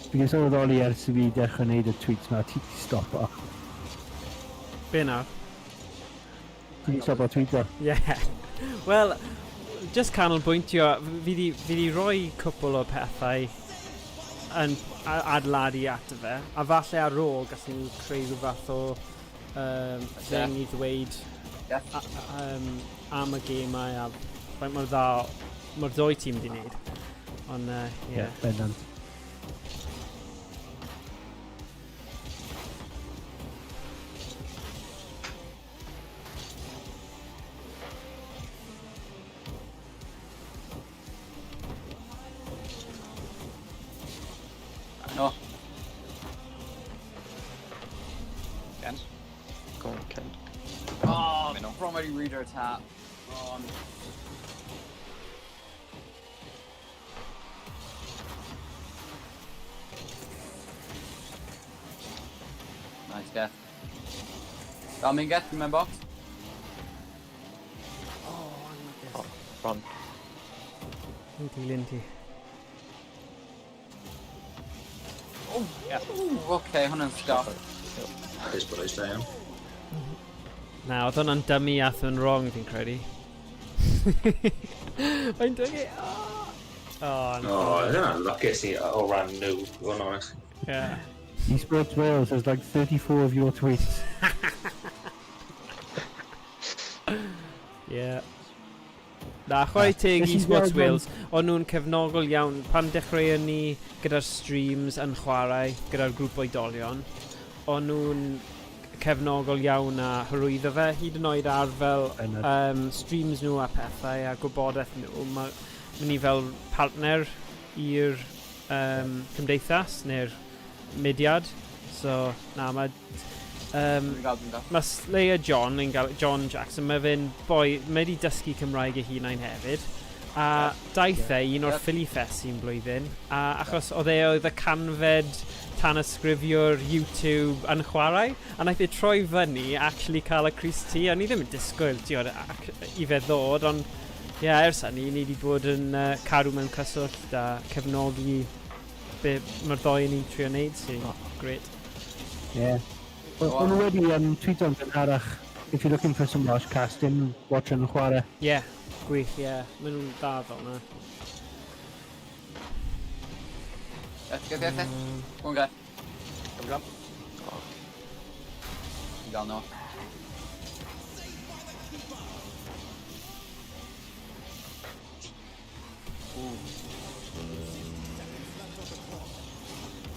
Fi'n sylweddoli ers i fi dechrau wneud y tweets ma, ti stopo. Be nawr? Ti'n stopo Twitter? Ie. Wel, just canolbwyntio, fi di roi cwpl o pethau yn adeiladu at fe, a falle ar ôl gallwn ni creu rhyw fath o thing i ddweud am y gemau a faint mor dda mae'r 2 tîm di wneud. Ond, ie. Bendant. No. Kent. Go on, Kent. Oh, primary reader tap. Nice get. Coming get in my box. Oh, run. Linty. Oh, yeah. Okay, hwnna'n stop. His boys, da iawn. Na, oedd hwnna'n dummy ath yn wrong, fi'n credu. Mae'n dyngu. Dyna'n lwcus i o ran nhw, i fod yn honest. Yeah. eSports Wales has like 34 of your tweets. Yeah. Na, chwarae teg eSports Wales, o'n nhw'n cefnogol iawn pan dechreuon ni gyda'r streams yn chwarae gyda'r grŵp oedolion. O'n nhw'n cefnogol iawn a hyrwyddo fe, hyd yn oed ar fel streams nhw a pethau a gwybodaeth nhw. Mae ni fel partner i'r cymdeithas neu'r mudiad. So, na, mae Leia John, John Jackson, mae fe'n boi, mae wedi dysgu Cymraeg ei hunain hefyd. A daeth un o'r Philly Fest sy'n blwyddyn. A achos oedd y canfed tanysgrifiwr YouTube yn chwarae. A naeth troi fyny actually cael y Chris T. A ni ddim yn disgwyl i fe ddod, ond ers hynny, ni wedi bod yn cadw mewn cyswllt a cefnogi be mae'r ddoi ni'n trio wneud sy'n great. Yeah. O'n wedi tweet o'n gynharach, if you're looking for some Welsh casting, watch yn chwarae. Yeah, gwych, maen nhw'n dda fel yna. Go on, guy. Come on. You got no.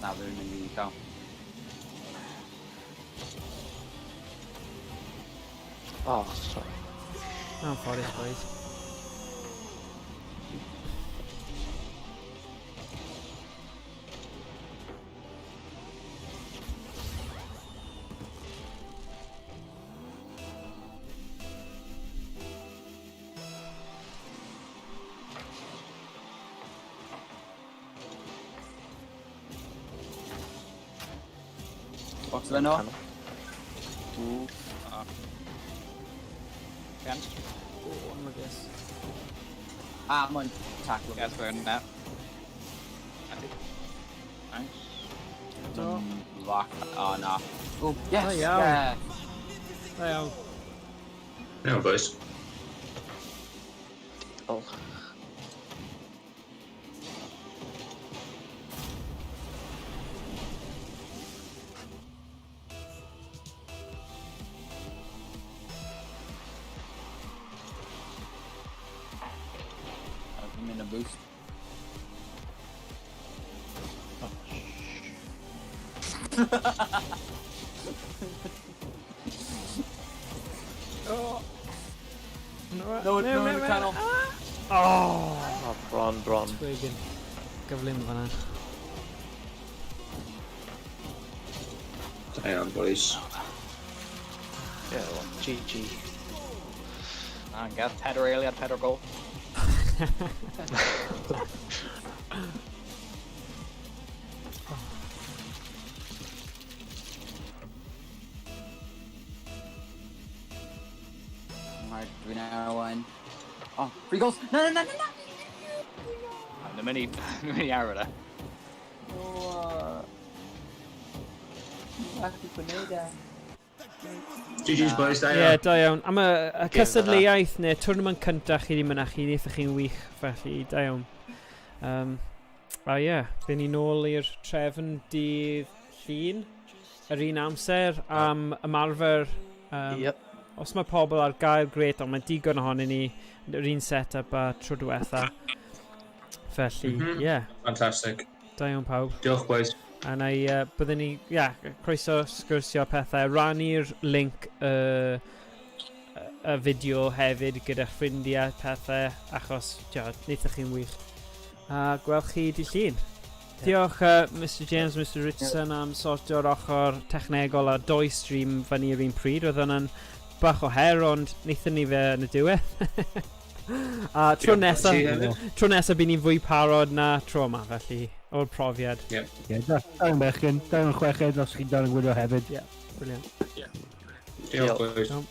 Now they're in the count. Oh, sorry. No, Forest, please. What's the no? I'm on tackle. Yes, we're in that. Nice. Lock. Oh, no. Oh, yes. Oh, yeah. Well, No, boys. Oh. I'm in a boost. oh. No, Connell. Oh, Bron. Twigan. Gyflym fan'na. Hang on, boys. Yeah, well, GG. Gas Pedro Eliad, Pedro goal. Alright, we now won. Oh, free goals! No! The mini arrow there. GG's, boys. Da Ie, da iawn. Am y cysadleuaeth neu twrnament cyntaf chi wedi mynychu, wnaethoch chi'n wych, felly da iawn. A fe ni nôl i'r trefn dydd Llun, yr un amser am ymarfer. Yep. Os mae pobl ar gael, gret, ond mae digon ohonyn ni yr un set-up a tro diwetha. Felly, Fantastic. da iawn pawb. Diolch, boys. A na i, byddwn ni, croeso sgwrsio pethau. Rannu'r link y fideo hefyd gyda'ch ffrindiau pethau, achos, wnaethoch chi'n wych. A gwelch chi dydd Llun. Diolch Mr James, Mr Richardson am sortio'r ochr technegol a 2 stream fyny yr un pryd. Roedd hwnna'n bach o her, ond wnaethon ni fe yn y diwedd. A tro nesaf bydd ni'n fwy parod na tro yma, felly, o'r profiad. Da'n bechgyn, da'n chweched os chi da'n gwylio hefyd. Brilliant. Diolch, boys.